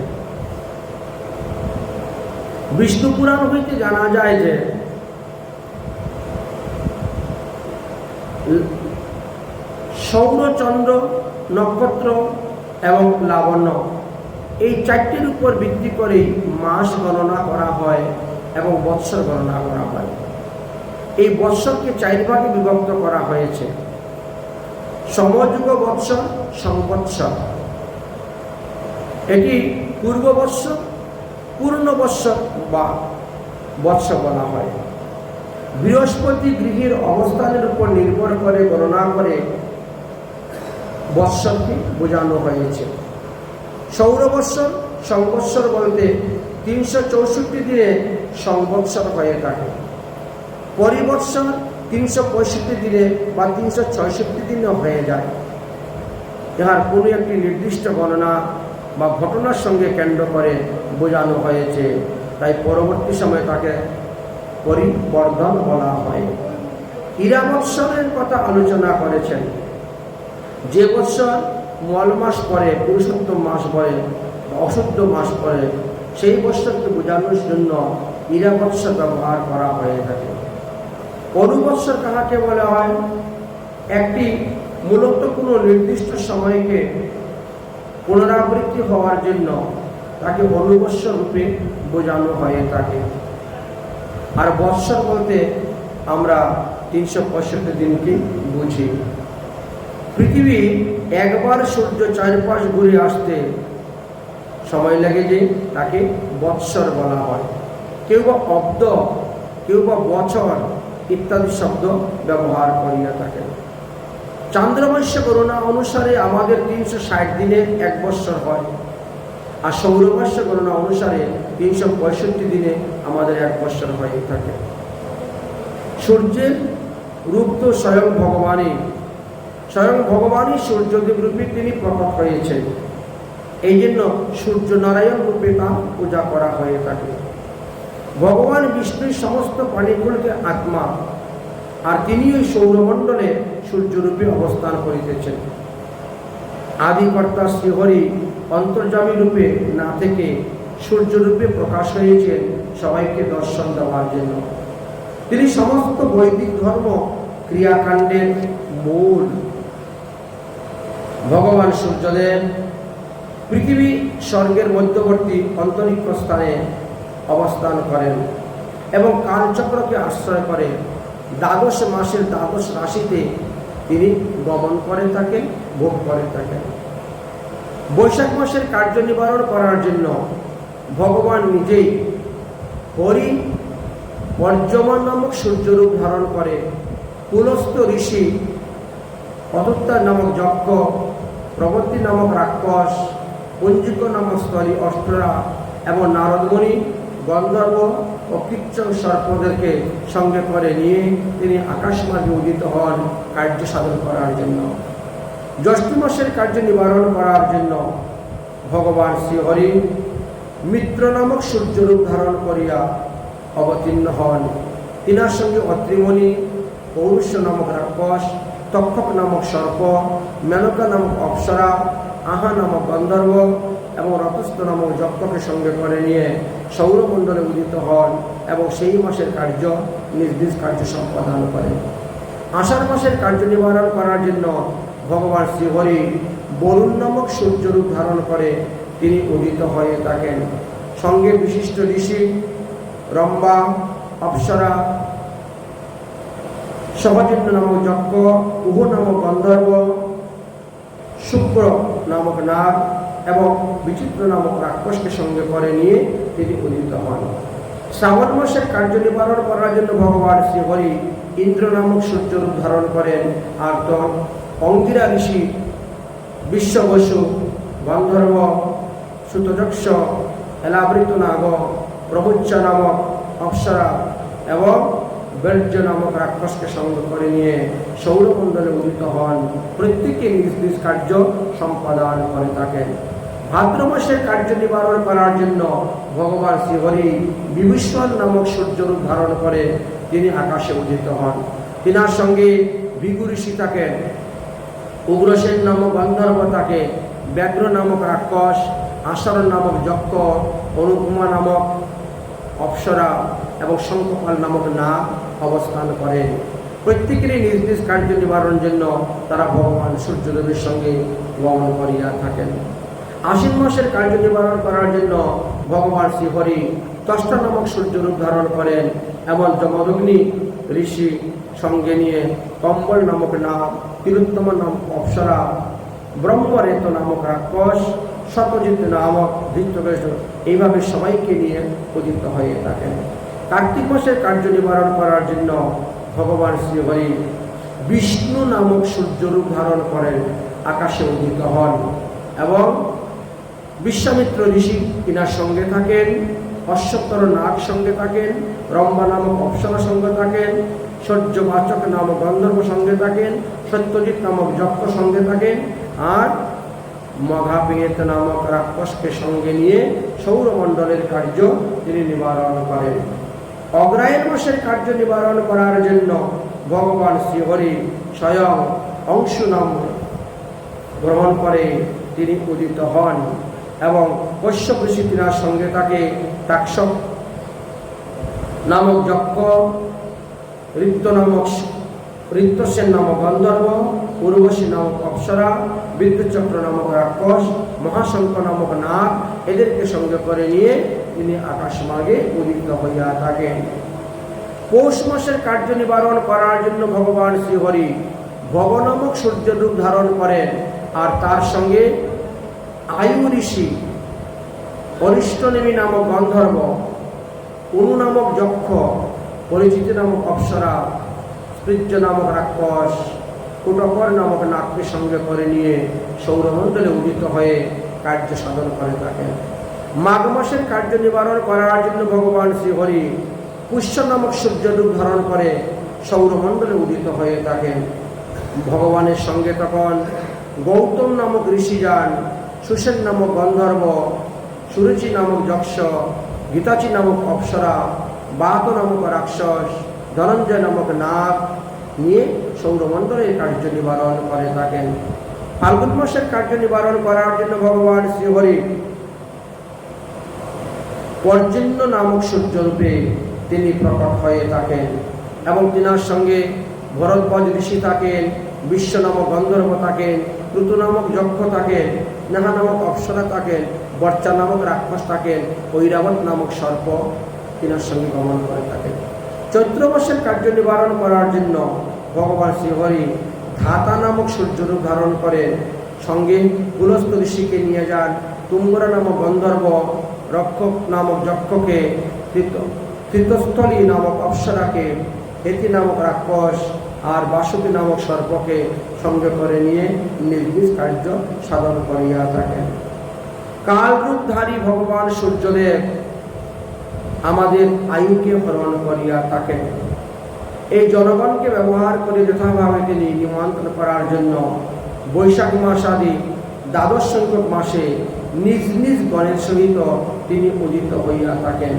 বিষ্ণু পুরাণ হইতে জানা যায় যে সৌর, চন্দ্র, নক্ষত্র এবং লাবণ্য এই 4টির উপর ভিত্তি করেই মাস গণনা করা হয় এবং বৎসর গণনা করা হয়। এই বৎসরকে 4 ভাগে বিভক্ত করা হয়েছে: সমযুগ বৎসর, সংবৎসর, এটি পূর্ব বৎসর, পূর্ণ বৎসর বা বৎসর বলা হয়। বৃহস্পতি গৃহের অবস্থানের উপর নির্ভর করে গণনা করে বৎসরকে বোঝানো হয়েছে। সৌরবৎসর, সংবৎসর বলতে 364 দিনে সংবৎসর হয়ে থাকে। পরিবৎসর 365 দিনে বা 366 দিনে হয়ে যায়। যার কোনো একটি নির্দিষ্ট গণনা বা ঘটনার সঙ্গে কেন্দ্র করে বোঝানো হয়েছে, তাই পরবর্তী সময়ে তাকে পরিবর্ধন বলা হয়। ইরা বৎসরের কথা আলোচনা করেছেন। যে বৎসর মল মাস পরে, পুরুষোত্তম মাস পরে, অশুদ্ধ মাস পরে, সেই বৎসরকে বোঝানোর জন্য ইরা বৎসর ব্যবহার করা হয়ে থাকে। অনুবৎসর কাহাকে বলা হয়? একটি মূলত কোনো নির্দিষ্ট সময়কে পুনরাবৃত্তি হওয়ার জন্য তাকে অনুবৎসর রূপে বোঝানো হয়ে থাকে। আর বৎসর বলতে আমরা 365 দিনকে বুঝি। পৃথিবী একবার সূর্য চারপাশ ঘুরে আসতে সময় লাগে যে তাকে বৎসর বলা হয়। কেউ বা অব্দ, কেউ বা বছর ইত্যাদি শব্দ ব্যবহার করিয়া থাকেন। চান্দ্রমাস্য গণনা অনুসারে আমাদের 360 দিনে 1 বৎসর হয়, আর সৌরমাস্য গণনা অনুসারে 365 দিনে আমাদের 1 বৎসর হয়ে থাকে। সূর্যের রূপ তো স্বয়ং ভগবানই সূর্যদেব রূপে তিনি প্রকট হয়েছেন। এই জন্য সূর্য নারায়ণ রূপে তার পূজা করা হয়ে থাকে। ভগবান বিষ্ণুর সমস্ত প্রাণীগুলোকে আত্মা, আর তিনি ওই সৌরমণ্ডলে সূর্যরূপে অবস্থান করিতেছেন। আদিকর্তা শ্রীহরি অন্তর্যামী রূপে না থেকে সূর্যরূপে প্রকাশ হয়েছেন সবাইকে দর্শন দেওয়ার জন্য। তিনি সমস্ত বৈদিক ধর্ম ক্রিয়াকাণ্ডের মূল। ভগবান সূর্যদেব পৃথিবী স্বর্গের মধ্যবর্তী অন্তরিক্ষ স্থানে অবস্থান করেন এবং কালচক্রকে আশ্রয় করে 12 মাসের 12 রাশিতে তিনি গমন করে থাকেন, ভোগ করে থাকেন। বৈশাখ মাসের কার্য নিবারণ করার জন্য ভগবান নিজেই হরি পর্যমান নামক সূর্যরূপ ধারণ করে পুলস্ত ঋষি, অতুত্তর নামক যক্ষ, প্রবর্তী নামক রাক্ষস, পঞ্জিক নামক স্থলী অষ্টরা এবং নারদমণি, গন্ধর্ব ও কৃচ্ছক সর্পদেরকে সঙ্গে করে নিয়ে তিনি আকাশমার্গে উদিত হন কার্য সাধন করার জন্য। জ্যৈষ্ঠ মাসের কার্য নিবারণ করার জন্য ভগবান শ্রীহরি মিত্র নামক সূর্যরূপ ধারণ করিয়া অবতীর্ণ হন। তিনার সঙ্গে অত্রিমণি, পৌরুষ নামক রাক্ষস, তক্ষক নামক সর্প, মেনকা নামক অপ্সরা, আহা নামক গন্ধর্ব এবং রতস্থ নামক যক্ষকে সঙ্গে করে নিয়ে সৌরমণ্ডলে উদিত হন এবং সেই মাসের কার্য নিজ নিজ কার্য সম্পাদন করেন। আষাঢ় মাসের কার্য নিবারণ করার জন্য ভগবান শ্রীহরি বরুণ নামক সূর্যরূপ ধারণ করে তিনি উদিত হয়ে থাকেন। সঙ্গে বিশিষ্ট ঋষি, রম্বা, অপ্সরা, সহজিন্ন নামক যক্ষ, উহ নামক গন্ধর্ব, শুক্র নামক নাগ এবং বিচিত্র নামক রাক্ষসকে সঙ্গে করে নিয়ে তিনি উদিত হন। শ্রাবণ মাসের কার্য নিবারণ করার জন্য ভগবান শ্রীহরি ইন্দ্র নামক সূর্যরূপ ধারণ করেন। আর তখন অঙ্গিরা ঋষি, বিশ্ববসু, গন্ধর্ব, সুতযক্ষ, এলাবৃত নাগ, প্রমুচ্চা নামক অপ্সরা এবং বীর্য নামক রাক্ষসকে সঙ্গ করে নিয়ে সৌরমণ্ডলে উদিত হন। প্রত্যেকে নিজ নিজ কার্য সম্পাদন করে থাকেন। ভাদ্র মাসের কার্য নিবারণ করার জন্য ভগবান শ্রীহরি বিভীষণ নামক সূর্যরূপ ধারণ করে তিনি আকাশে উদিত হন। তিনার সঙ্গে ভৃগু ঋষি থাকেন, উগ্রসেন নামক গন্ধর্ব থাকে, ব্যাঘ্র নামক রাক্ষস, আষাঢ় নামক যক্ষ, অনুপমা নামক অপ্সরা এবং শঙ্খপাল নামক নাগ অবস্থান করেন। প্রত্যেকেরই নিজ নিজ কার্য নিবারণ জন্য তারা ভগবান সূর্যদেবের সঙ্গে গমন করিয়া থাকেন। আশ্বিন মাসের কার্য নিবারণ করার জন্য ভগবান শ্রীহরি ত্বষ্টা নামক সূর্যরূপ ধারণ করেন এবং যমদগ্নি ঋষি সঙ্গে নিয়ে কম্বল নামক নাগ, তিলোত্তম নামক অপ্সরা, ব্রহ্মরেত নামক রাক্ষস, শতজিৎ নামক ধৃতকেশ এইভাবে সবাইকে নিয়ে উদিত হয়ে থাকেন। কার্তিক মাসের কার্য নিবারণ করার জন্য ভগবান শ্রীহরি বিষ্ণু নামক সূর্যরূপ ধারণ করেন, আকাশে উদিত হন এবং বিশ্বামিত্র ঋষি তিনার সঙ্গে থাকেন, অশ্বত্তর নাগ সঙ্গে থাকেন, রম্বা নামক অপ্সরা সঙ্গে থাকেন, সূর্যবাচক নামক গন্ধর্ব সঙ্গে থাকেন, সত্যজিৎ নামক যক্ষ সঙ্গে থাকেন আর মঘাপেত নামক রাক্ষসকে সঙ্গে নিয়ে সৌরমণ্ডলের কার্য তিনি নিবারণ করেন। অগ্রায়ণ মাসের কার্য নিবারণ করার জন্য ভগবান শ্রীহরি স্বয়ং অংশু নাম গ্রহণ করে তিনি উদিত হন এবং কশ্যপ ঋষি তিনার সঙ্গে থাকে তাক্ষক নামক যক্ষ, ঋত্যসেন নামক গন্ধর্ব, উর্বশী নামক অপ্সরা, বিদ্যুৎচক্র নামক রাক্ষস, মহাশঙ্খ নামক নাগ এদেরকে সঙ্গে করে নিয়ে তিনি আকাশমার্গে উদিত হইয়া থাকেন। পৌষ মাসের কার্য নিবারণ করার জন্য ভগবান শ্রীহরি ভব নামক সূর্যরূপ ধারণ করেন আর তার সঙ্গে আয়ু ঋষি, অরিষ্টনেমী নামক গন্ধর্ব, অনু নামক যক্ষ, পরিচিতি নামক অপ্সরা, স্পৃজ্য নামক রাক্ষস, কুটকর নামক নাগকে সঙ্গে করে নিয়ে সৌরমণ্ডলে উদিত হয়ে কার্য সাধন করে থাকেন। মাঘ মাসের কার্য নিবারণ করার জন্য ভগবান শ্রীহরি পুষ্য নামক সূর্যরূপ ধারণ করে সৌরমণ্ডলে উদিত হয়ে থাকেন। ভগবানের সঙ্গে তখন গৌতম নামক ঋষি যান, সুসেন নামক গন্ধর্ব, সুরুচি নামক যক্ষ, গীতাচি নামক অপ্সরা, বাত নামক রাক্ষস, ধনঞ্জয় নামক নাগ নিয়ে সৌরমণ্ডলের কার্য নিবারণ করে থাকেন। ফাল্গুন মাসের কার্য নিবারণ করার জন্য ভগবান শ্রীহরি পর্জন্য নামক সূর্যরূপে তিনি প্রকট হয়ে থাকেন এবং তিনার সঙ্গে ভরদ্বাজ ঋষি থাকেন, বিশ্ব নামক গন্ধর্ব থাকেন, ঋতু নামক যক্ষ থাকেন, নেহা নামক অপ্সরা থাকেন, বর্চা নামক রাক্ষস থাকেন, ঐরাবত নামক সর্প তিনার সঙ্গে গমন করে থাকেন। চৈত্র মাসের কার্য নিবারণ করার জন্য ভগবান শ্রীহরি ধাতা নামক সূর্যরূপ ধারণ করেন, সঙ্গে পুলস্ত ঋষিকে নিয়ে যান, তুঙ্গরা নামক গন্ধর্ব, রক্ষক নামক যক্ষকে, তৃতস্থলী নামক অপ্সরাকে, হেতি নামক রাক্ষস আর বাসুকী নামক সর্পকে সঙ্গে করে নিয়ে নিজ নিজ কার্য সাধন করিয়া থাকেন। কালরূপধারী ভগবান সূর্যদেব আমাদের আয়ুকে হরণ করিয়া থাকেন। এই জনগণকে ব্যবহার করে যথাভাবে তিনি নিমন্ত্রণ করার জন্য বৈশাখ মাস আদি দ্বাদশ সংখ্যক মাসে নিজ নিজ গণের সহিত তিনি উদিত হইয়া থাকেন।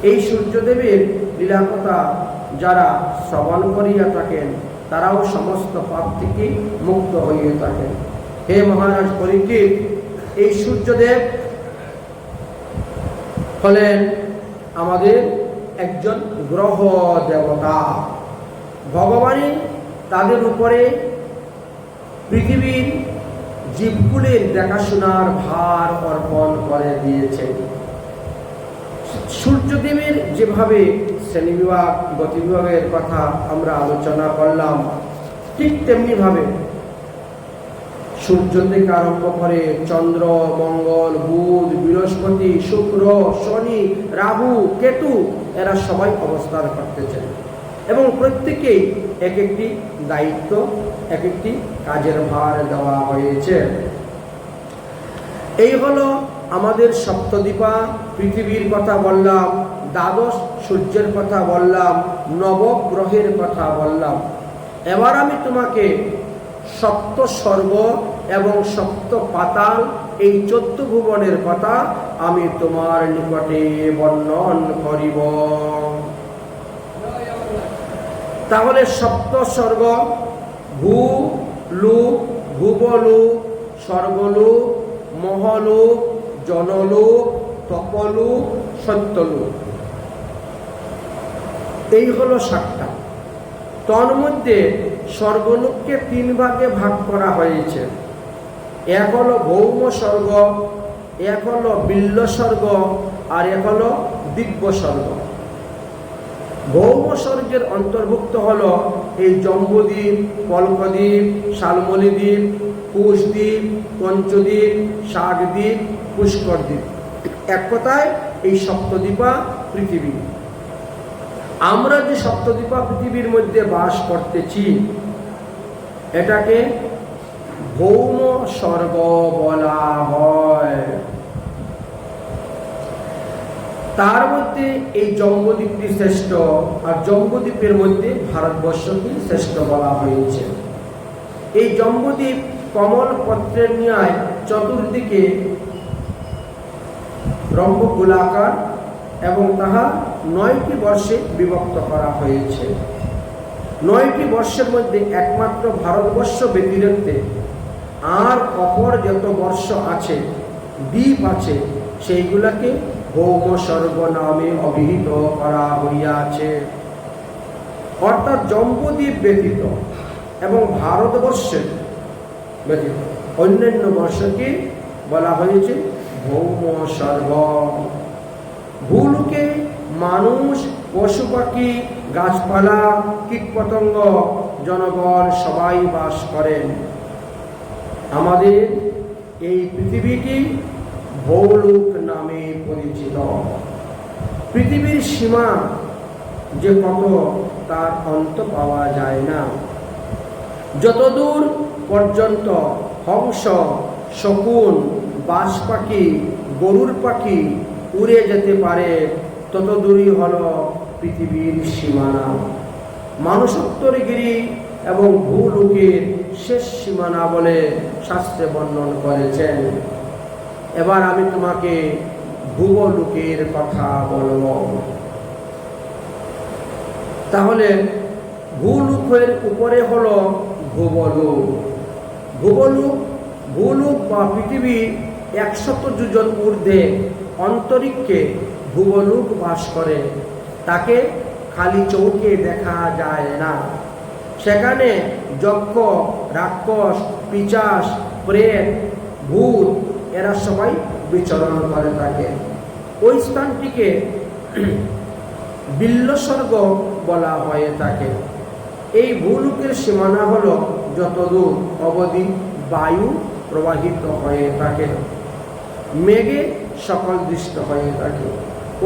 এই সূর্যদেবের লীলা কথা যারা শ্রবণ করিয়া থাকেন তারাও সমস্ত পাপ থেকে মুক্ত হইয়া থাকেন। হে মহারাজ পরীক্ষিত, এই সূর্যদেব হলেন আমাদের একজন গ্রহ দেবতা। ভগবানই তাদের উপরে পৃথিবীর জীবগুলির দেখাশোনার ভার অর্পণ করে দিয়েছেন। সূর্যদেবের যেভাবে শ্রেণীবিভাগ গতিবিভাগের কথা আমরা আলোচনা করলাম, ঠিক তেমনিভাবে সূর্য থেকে আরম্ভ করে চন্দ্র, মঙ্গল, বুধ, বৃহস্পতি, শুক্র, শনি, রাহু, কেতু এরা সবাই অবস্থান করতেছেন এবং প্রত্যেকেই এক একটি দায়িত্ব, এক একটি কাজের ভার দেওয়া হয়েছে। এই হলো আমাদের সপ্তদ্বীপা পৃথিবীর কথা বললাম, দ্বাদশ সূর্যের কথা বললাম, নবগ্রহের কথা বললাম। এবার আমি তোমাকে সপ্ত স্বর্গ এবং সপ্ত পাতাল এই 14 ভুবনের কথা আমি তোমার নিকটে বর্ণন করিব। তাহলে সপ্ত স্বর্গ ভূ লোক, ভুবলোক, স্বর্গলোক, মহলোক, জনলোক, তপলোক, সত্যলোক, এই হলো 7টা। তন্মধ্যে স্বর্গলোককে 3 ভাগে ভাগ করা হয়েছে। এক হলো ভৌম স্বর্গ, এক হলো বিল্ল স্বর্গ, আর এক হলো দিব্য স্বর্গ। ভৌম স্বর্গের অন্তর্ভুক্ত হলো এই জম্বুদ্বীপ, কল্পদ্বীপ, শালমলী দ্বীপ, কুশদ্বীপ, পঞ্চদ্বীপ, শাকদ্বীপ, পুষ্করদ্বীপ। এক কথায় এই সপ্তদ্বীপা পৃথিবী। আমরা যে সপ্তদ্বীপা পৃথিবীর মধ্যে বাস করতেছি এটাকে ভৌম স্বর্গ বলা হয়। তার মধ্যে এই জম্বুদ্বীপটি শ্রেষ্ঠ, আর জম্বুদ্বীপের মধ্যে ভারতবর্ষকে শ্রেষ্ঠ বলা হয়েছে। এই জম্বুদ্বীপ কমল পত্রের ন্যায় চতুর্দিকে রম্ভ গোলাকার এবং তাহা 9টি বর্ষে বিভক্ত করা হয়েছে। 9টি বর্ষের মধ্যে একমাত্র ভারতবর্ষ ব্যতিরেকে আর অপর যত বর্ষ আছে, দ্বীপ আছে, সেইগুলাকে ভৌম স্বর্গ নামে অভিহিত করা হইয়াছে। অর্থাৎ জম্বুদ্বীপ ব্যতীত এবং ভারতবর্ষের ব্যতীত অন্যান্য বর্ষকে বলা হয়েছে ভৌম স্বর্গ। ভূলোকে মানুষ, পশু পাখি, গাছপালা, কীটপতঙ্গ, জনগণ সবাই বাস করেন। আমাদের এই পৃথিবীটি ভৌলোক নামে পরিচিত। পৃথিবীর সীমা যে কত তার অন্ত পাওয়া যায় না। যতদূর পর্যন্ত হংস, শকুন, বাজ পাখি, গরুর পাখি উড়ে যেতে পারে তত দূরই হল পৃথিবীর সীমানা। মানসোত্তরগিরি এবং ভূলোকের শেষ সীমানা বলে শাস্ত্রে বর্ণন করেছেন। এবার আমি তোমাকে ভূলোকের কথা বলব। তাহলে ভূলোকের উপরে হলো ভূবলোক। ভূলোক বা পৃথিবী 100 যোজন ঊর্ধ্বে অন্তরিক্ষে ভূবলোক বাস করে। তাকে খালি চোখে দেখা যায় না। সেখানে যক্ষ, রাক্ষস, পিশাচ, প্রেত, ভূত এরা সবাই বিচরণ করে থাকে। ওই স্থানটিকে বিল্ল স্বর্গ বলা হয়ে থাকে। এই ভূলোকের সীমানা হলো যতদূর অবধি বায়ু প্রবাহিত হয়ে থাকে, মেঘে সকল দৃষ্ট হয়ে থাকে।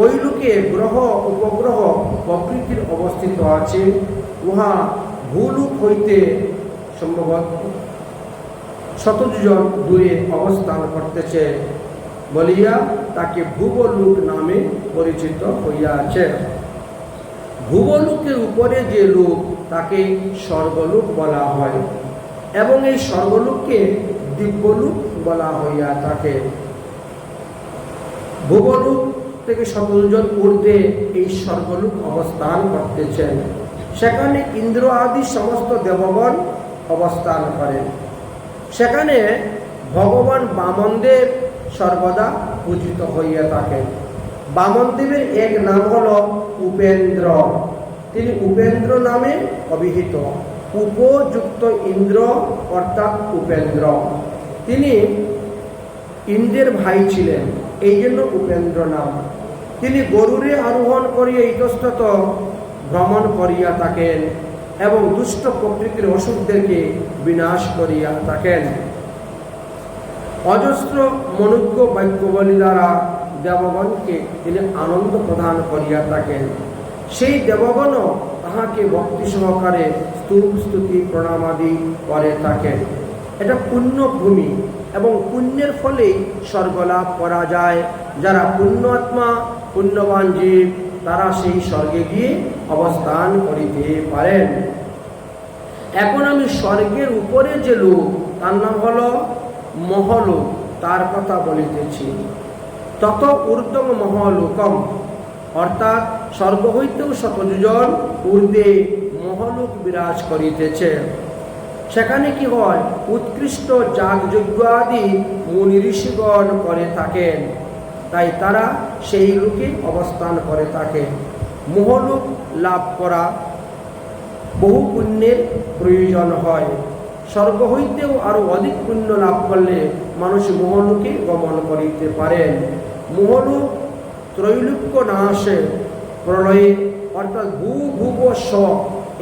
ওই লোকে গ্রহ, উপগ্রহ প্রকৃতির অবস্থিত আছে। উহা ভূলোক হইতে সম্ভবত 100 যোজন দূরে অবস্থান করতেছে বলিয়া তাকে ভূবলোক নামে পরিচিত হইয়াছে। ভূবলোকের উপরে যে লোক তাকে স্বর্গলোক বলা হয় এবং এই স্বর্গলোককে দিব্যলোক বলা হইয়া থাকে। ভুবলোক থেকে 17 জন ঊর্ধ্বে এই স্বর্গলোক অবস্থান করতেছেন। সেখানে ইন্দ্র আদি সমস্ত দেবগণ অবস্থান করেন। সেখানে ভগবান বামনদেব সর্বদা পূজিত হইয়া থাকেন। বামনদেবের এক নাম হল উপেন্দ্র। তিনি উপেন্দ্র নামে অভিহিত। উপযুক্ত ইন্দ্র অর্থাৎ উপেন্দ্র। তিনি ইন্দ্রের ভাই ছিলেন, এই জন্য উপেন্দ্র নাম। তিনি গরুরে আরোহণ করিয়া ইতস্তত ভ্রমণ করিয়া থাকেন এবং দুষ্ট প্রকৃতির অসুরদেরকে বিনাশ করিয়া থাকেন। অজস্র মনুষ্য বাক্যবলী দ্বারা দেবগণকে তিনি আনন্দ প্রদান করিয়া থাকেন। সেই দেবগণও তাহাকে ভক্তি সহকারে স্তূপ স্তুতি প্রণামাদি করে থাকেন। এটা পুণ্যভূমি এবং পুণ্যের ফলেই স্বর্গলাভ করা যায়। যারা পুণ্যাত্মা পুণ্যবান জীব তারা সেই স্বর্গে গিয়ে অবস্থান করিতে পারেন। এখন আমি স্বর্গের উপরে যে লোক তার নাম হল মহলোক, তার কথা বলিতেছি। তত ঊর্ধ্বম মহলোকম, অর্থাৎ স্বর্গ হইতেও 17 জন ঊর্ধ্বে মহলোক বিরাজ করিতেছে। সেখানে কি হয়, উৎকৃষ্ট যাগযজ্ঞ আদি মুনি ঋষিগণ করে থাকেন, তাই তারা সেই লোকে অবস্থান করে থাকে। মহলোক লাভ করা বহু পুণ্যের প্রয়োজন হয়। স্বর্গ হইতেও আরো অধিক পুণ্য লাভ করলে মানুষ মহলোকে গমন করিতে পারেন। মহলোক ত্রৈলোক্য নাশে প্রলয়ে, অর্থাৎ ভূ ভুব স,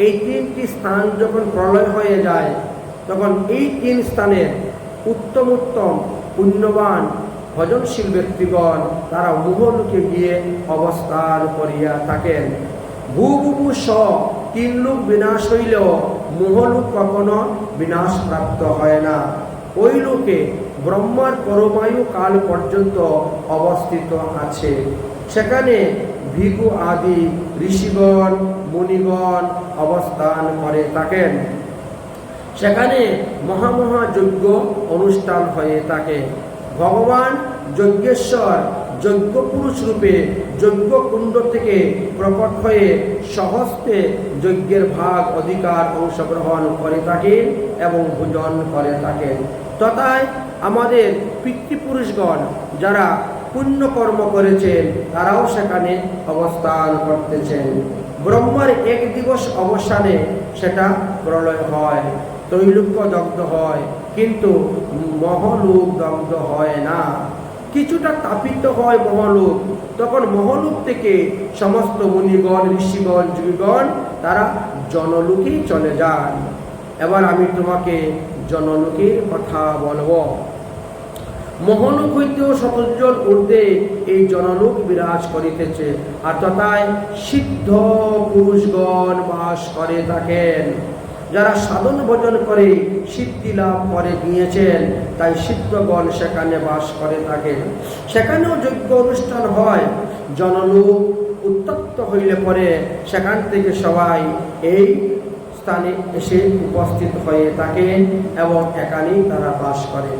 এই 3টি স্থান যখন প্রলয় হয়ে যায় তখন এই 3 স্থানের উত্তম উত্তম পুণ্যবান ভজনশীল ব্যক্তিগণ তারা মহলোকে গিয়ে অবস্থান করিয়া থাকেন। ভূ ভুব স 3 লোক বিনাশ হইলেও মহলোক কখনো বিনাশ প্রাপ্ত হয় না। ওই লোকে ব্রহ্মার পরমায়ু কাল পর্যন্ত অবস্থিত আছে। সেখানে ভিক্ষু আদি ঋষিগণ মুনিগণ অবস্থান করে থাকেন। সেখানে মহামহা যজ্ঞ অনুষ্ঠান হয়ে থাকে। ভগবান যজ্ঞেশ্বর যজ্ঞ পুরুষ রূপে যজ্ঞ কুণ্ড থেকে প্রকট হয়ে সহস্তে যজ্ঞের ভাগ অধিকার অংশগ্রহণ করে থাকেন এবং ভোজন করে থাকেন। তথায় আমাদের পিতৃপুরুষগণ যারা পুণ্যকর্ম করেছেন তারাও সেখানে অবস্থান করতেছেন। ব্রহ্মার 1 দিবস অবসানে সেটা প্রলয় হয়, ত্রৈলোক্য দগ্ধ হয়, কিন্তু মহলোক দগ্ধ হয় না। কিছুটা তাপিত হয় মহলোক, তখন মহলোক থেকে সমস্ত মুনিগণ ঋষিগণ যোগীগণ তারা জনলোকেই চলে যান। এবার আমি তোমাকে জনলোকের কথা বলবো। মহলোক হইতেও 17 জন ঊর্ধ্বে এই জনলোক বিরাজ করিতেছে, আর তথায় সিদ্ধ পুরুষগণ বাস করে থাকেন। যারা সাধন ভজন করে সিদ্ধি লাভ করে গিয়েছেন, তাই সিদ্ধগণ সেখানে বাস করে থাকেন। সেখানেও যজ্ঞ অনুষ্ঠান হয়। জনলোক উত্তপ্ত হইলে পরে সেখান থেকে সবাই এই স্থানে এসে উপস্থিত হয়ে থাকেন এবং এখানেই তারা বাস করে।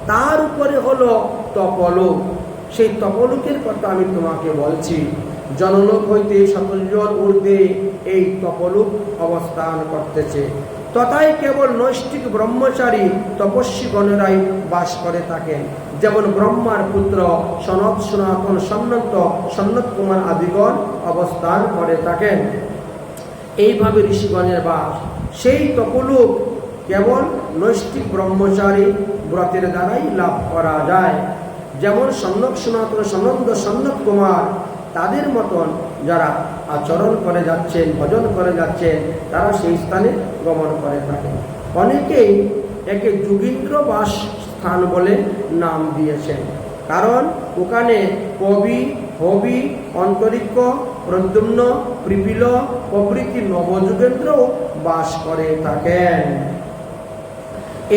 তার উপরে হলো তপলোক। সেই তপলোকের কথা আমি তোমাকে বলছি। জনলোক হইতে 17 জন ঊর্ধ্বে এই তপলোক অবস্থান করতেছে। তথায় কেবল নৈষ্ঠিক ব্রহ্মচারী তপস্বী গণেরাই বাস করে থাকেন। যেমন ব্রহ্মার পুত্র সনত সনাতন সন্নত কুমার আদিগণ অবস্থান করে থাকেন। এইভাবে ঋষিগণের বাস। সেই তপলোক কেবল নৈষ্ঠিক ব্রহ্মচারী ব্রতের দ্বারাই লাভ করা যায়। যেমন সন্নত সনাতন সন্নত কুমার তাদের মতন যারা আচরণ করে যাচ্ছেন, ভজন করে যাচ্ছেন, তারা সেই স্থানে গমন করে থাকেন। অনেকেই একে যোগীন্দ্র বাস স্থান বলে নাম দিয়েছেন, কারণ ওখানে কবি, হবি, অন্তরিক্ষ, প্রদ্যুম্ন, প্রীপিল প্রভৃতি নবযুগেন্দ্রও বাস করে থাকেন।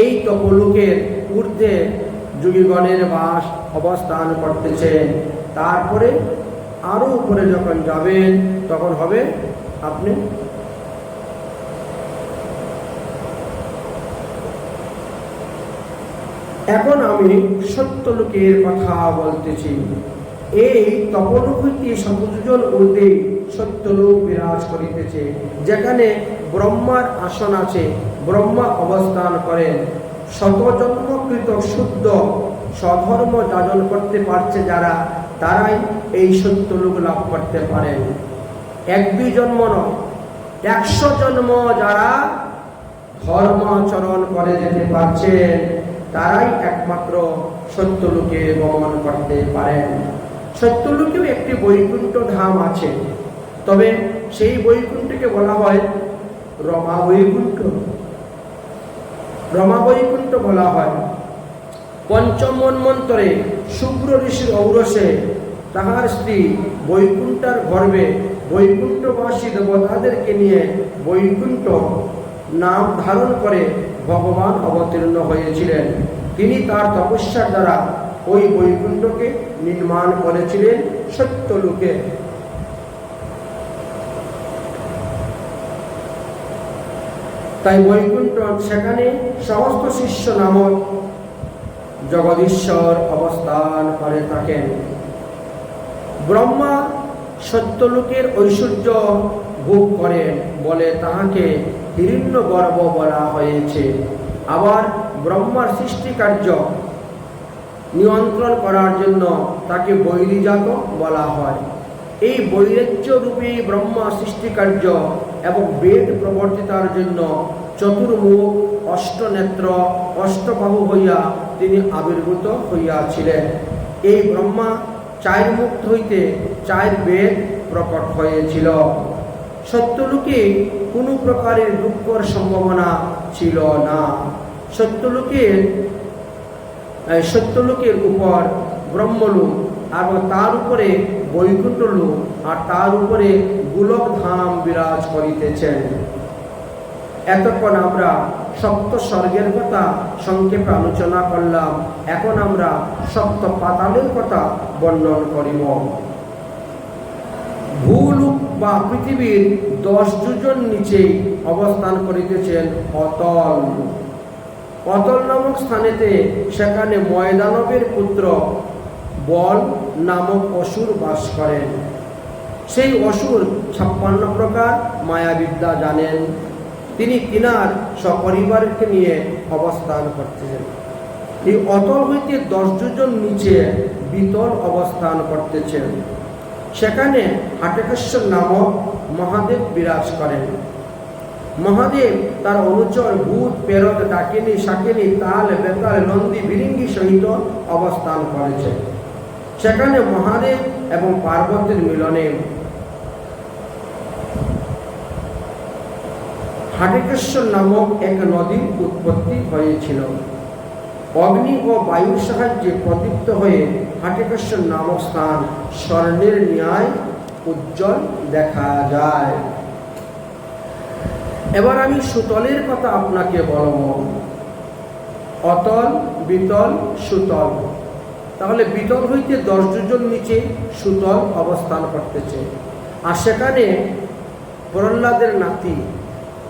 এই তপলোকের ঊর্ধ্বে যোগীগণের বাস অবস্থান করতেছেন। তারপরে আরো উপরে যখন যাবেন তখন হবে আপনি এখন আমি সত্যলোকের কথা বলতেছি। এই তপলোক হইতে 17 জন ঊর্ধ্বে সত্যলোক বিরাজ করিতেছে, যেখানে ব্রহ্মার আসন আছে, ব্রহ্মা অবস্থান করেন। শতজন্মকৃত শুদ্ধ স্বধর্ম যাজন করতে পারছে যারা, তারাই এই সত্যলোক লাভ করতে পারেন। 1-2 জন্ম নয়, 100 জন্ম যারা ধর্মাচরণ করে যেতে পারছেন, তারাই একমাত্র সত্যলোকে গমন করতে পারেন। সত্যলোকেও একটি বৈকুণ্ঠ ধাম আছে, তবে সেই বৈকুণ্ঠকে বলা হয় রমা বৈকুণ্ঠ। রমা বৈকুণ্ঠ বলা হয়। পঞ্চম মন্বন্তরে শুক্র ঋষির ঔরসে তাহার স্ত্রী বৈকুণ্ঠার গর্ভে বৈকুণ্ঠবাসী দেবতাদেরকে নিয়ে বৈকুণ্ঠ নাম ধারণ করে ভগবান অবতীর্ণ হয়েছিলেন। তিনি তার তপস্যার দ্বারা ওই বৈকুণ্ঠকে নির্মাণ করেছিলেন সত্যলোকে। তাই বৈকুণ্ঠ, সেখানে সমস্ত শিষ্য নামক জগদীশ্বর অবস্থান করে থাকেন। ব্রহ্মা সত্যলোকের ঐশ্বর্য ভোগ করেন বলে তাহাকে হিরণ্যগর্ভ বলা হয়েছে। আবার ব্রহ্মার সৃষ্টি কার্য নিয়ন্ত্রণ করার জন্য তাকে বৈরিজাত বলা হয়। এই বৈরাজ্য রূপী ব্রহ্মা সৃষ্টি কার্য এবং বেদ প্রবর্তিতার জন্য চতুর্মুখ, অষ্টনেত্র, অষ্টবাহু হইয়া তিনি আবির্ভূত হইয়াছিলেন। এই ব্রহ্মা 4 মুখ হইতে 4 বেদ প্রকট হয়েছিল। সত্যলোকে কোনো প্রকারের দুঃখের সম্ভাবনা ছিল না। সত্যলোকের উপর ব্রহ্মলোক, আর তার উপরে বৈকুণ্ঠ লোক, আর তার উপরে গোলক ধাম বিরাজ করিতেছেন। এতক্ষণ আমরা সপ্ত স্বর্গের কথা সংক্ষেপে আলোচনা করলাম। এখন আমরা সপ্ত পাতালের কথা বর্ণন করিব। ভূলোক বা পৃথিবীর 10 যোজন নিচে অবস্থান করিতেছেন অতল। অতল নামক স্থানেতে সেখানে ময়দানবের পুত্র বল নামক অসুর বাস করেন। সেই অসুর 56 প্রকার মায়াবিদ্যা জানেন। তিনি তিনার সপরিবারকে নিয়ে অবস্থান করতেছেন। এই অতল হইতে 10 যোজন নিচে বিতল অবস্থান করতেছেন। সেখানে হাটকেশ্বর নামক মহাদেব বিরাজ করেন। মহাদেব তার অনুচর ভূত, প্রেরত, ডাকিনী, শাকিনী, তাল, বেতাল, নন্দী, বিরিঙ্গি সহিত অবস্থান করেছেন। সেখানে মহাদেব এবং পার্বতীর মিলনে হাটকেশ্বর নামক এক নদীর উৎপত্তি হয়েছিল। অগ্নি ও বায়ুর সাহায্যে প্রদীপ্ত হয়ে হাটকেশ্বর নামক স্থান স্বর্ণের ন্যায় উজ্জ্বল দেখা যায়। এবার আমি সুতলের কথা আপনাকে বলব। অতল, বিতল, সুতল। তাহলে বিতল হইতে 10 যোজন নিচে সুতল অবস্থান করতেছে। আর সেখানে প্রহ্লাদের নাতি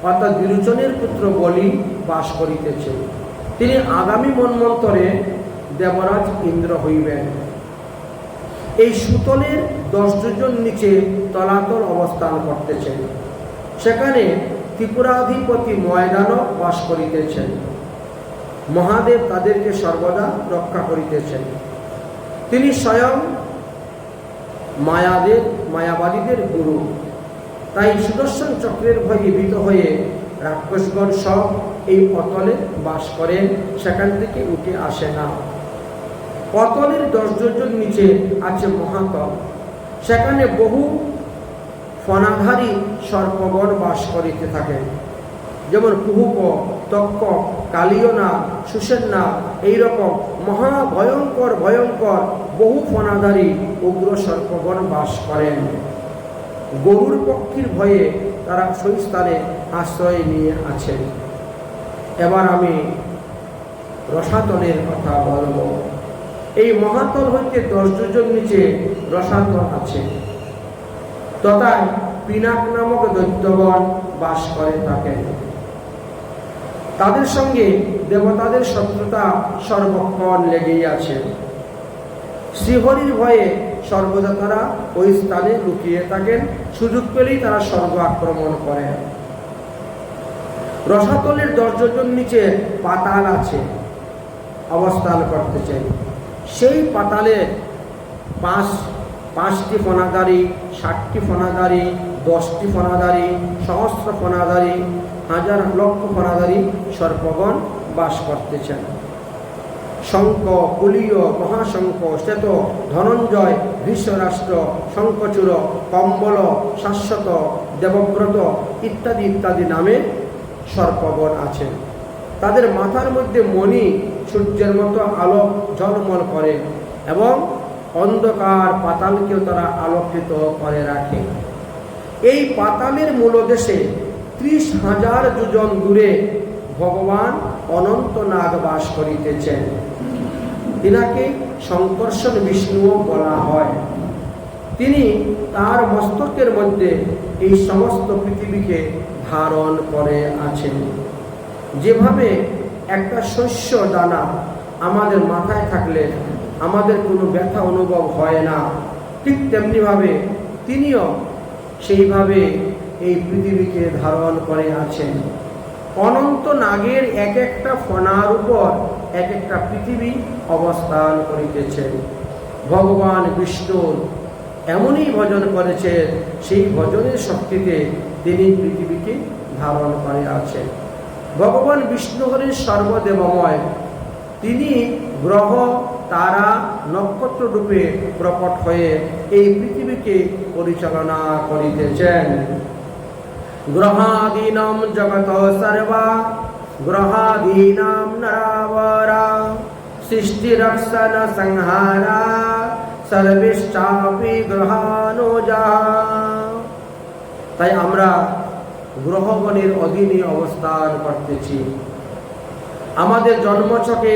অর্থাৎ বিরোচনের পুত্র বলি বাস করিতেছে। তিনি আগামী মন্বন্তরে দেবরাজ ইন্দ্র হইবেন। এই সুতলের 10 যোজন নিচে তলাতল অবস্থান করতেছেন। সেখানে ত্রিপুরাধিপতি ময়দানব বাস করিতেছেন। মহাদেব তাদেরকে সর্বদা রক্ষা করিতেছেন। তিনি স্বয়ং মায়াবাদীদের গুরু। তাই সুদর্শন চক্রের ভয়ে ভীত হয়ে রাক্ষসগণ সব এই অতলে বাস করেন, সেখান থেকে উঠে আসে না। অতলের 10 যোজন নিচে আছে মহাতল। সেখানে বহু ফণাধারী সর্পগণ বাস করিতে থাকেন, যেমন কুহুক, তক্ক, কালিয়না, সুষেন্না, এইরকম মহাভয়ঙ্কর ভয়ঙ্কর বহু ফণাধারী উগ্র সর্পগণ বাস করেন। গরুর পক্ষীর ভয়ে তারা সেই স্থানে আশ্রয় নিয়ে আছেন। এবার আমি রসাতলের কথা বলব। এই মহাতল হইতে 10 যোজন নিচে রসাতল আছে। তথায় পিনাক নামক দৈত্যগণ বাস করে থাকেন। তাদের সঙ্গে দেবতাদের শত্রুতা সর্বক্ষণ লেগেই আছে। শ্রীহরির ভয়ে সর্বদা তারা ওই স্থানে লুকিয়ে থাকেন, সুযোগ পেলেই তারা স্বর্গ আক্রমণ করেন। রসাতলের 10 যোজন নিচে পাতাল আছে, অবস্থান করতেছেন। সেই পাতালে 5টি ফণাধারী, 60টি ফণাধারী, 10টি ফণাধারী, সহস্র ফণাধারী, হাজার লক্ষ ফণাধারী সর্পগণ বাস করতেছেন। শঙ্খ, কুলীয়, মহাশঙ্খ, শ্বেত, ধনঞ্জয়, ধৃতরাষ্ট্র, শঙ্খচূড়, কম্বল, শাশ্বত, দেবব্রত ইত্যাদি ইত্যাদি নামে সর্পগণ আছেন। তাদের মাথার মধ্যে মণি সূর্যের মতো আলো ঝলমল করে এবং অন্ধকার পাতালকেও তারা আলোকিত করে রাখে। এই পাতালের মূলদেশে 30,000 যোজন দূরে ভগবান অনন্ত নাগ বাস করিতেছেন। তিনাকে শঙ্কর্ষণ বিষ্ণুও বলা হয়। তিনি তার মস্তকের মধ্যে এই সমস্ত পৃথিবীকে ধারণ করে আছেন। যেভাবে একটা শস্য দানা আমাদের মাথায় থাকলে আমাদের কোনো ব্যথা অনুভব হয় না, ঠিক তেমনিভাবে তিনিও সেইভাবে এই পৃথিবীকে ধারণ করে আছেন। অনন্ত নাগের এক একটা ফণার উপর এক একটা পৃথিবী অবস্থান করিতেছেন। ভগবান বিষ্ণুর এমনই ভজন করেছেন, সেই ভজনের শক্তিতে তিনি পৃথিবীকে ধারণ করে আছেন। ভগবান বিষ্ণু হলেন সর্বদেবময়। তিনি গ্রহ, তারা, নক্ষত্র রূপে প্রকট হয়ে এই পৃথিবীকে পরিচালনা করিতেছেন। গ্রহাদীনাম জগত সর্বা গ্রহাদীনাম নরাবরা সৃষ্টি রক্ষণ সংহারা সর্বেশ্চাপি গ্রহানুজা। তাই আমরা গ্রহগণের অধীনে অবস্থান করতেছি। আমাদের জন্মছকে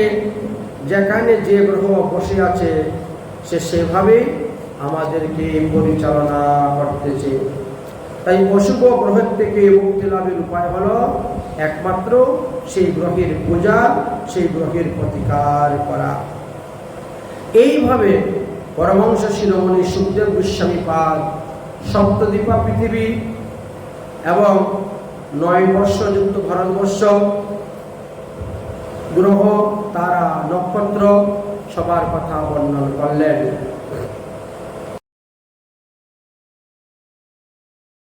যেখানে যে গ্রহ বসে আছে সে সেভাবেই আমাদেরকে পরিচালনা করতেছে। তাই অশুভ গ্রহের থেকে মুক্তি লাভের উপায় হলো একমাত্র সেই গ্রহের পূজা, সেই গ্রহের প্রতিকার করা। এইভাবে পরমহংস শিরোমণি সুখদেব গোস্বামী পাদ সপ্তদ্বীপা পৃথিবী এবং 9 বর্ষযুক্ত ভারতবর্ষ, গ্রহ, তারা, নক্ষত্র সবার কথা বর্ণনা করলেন।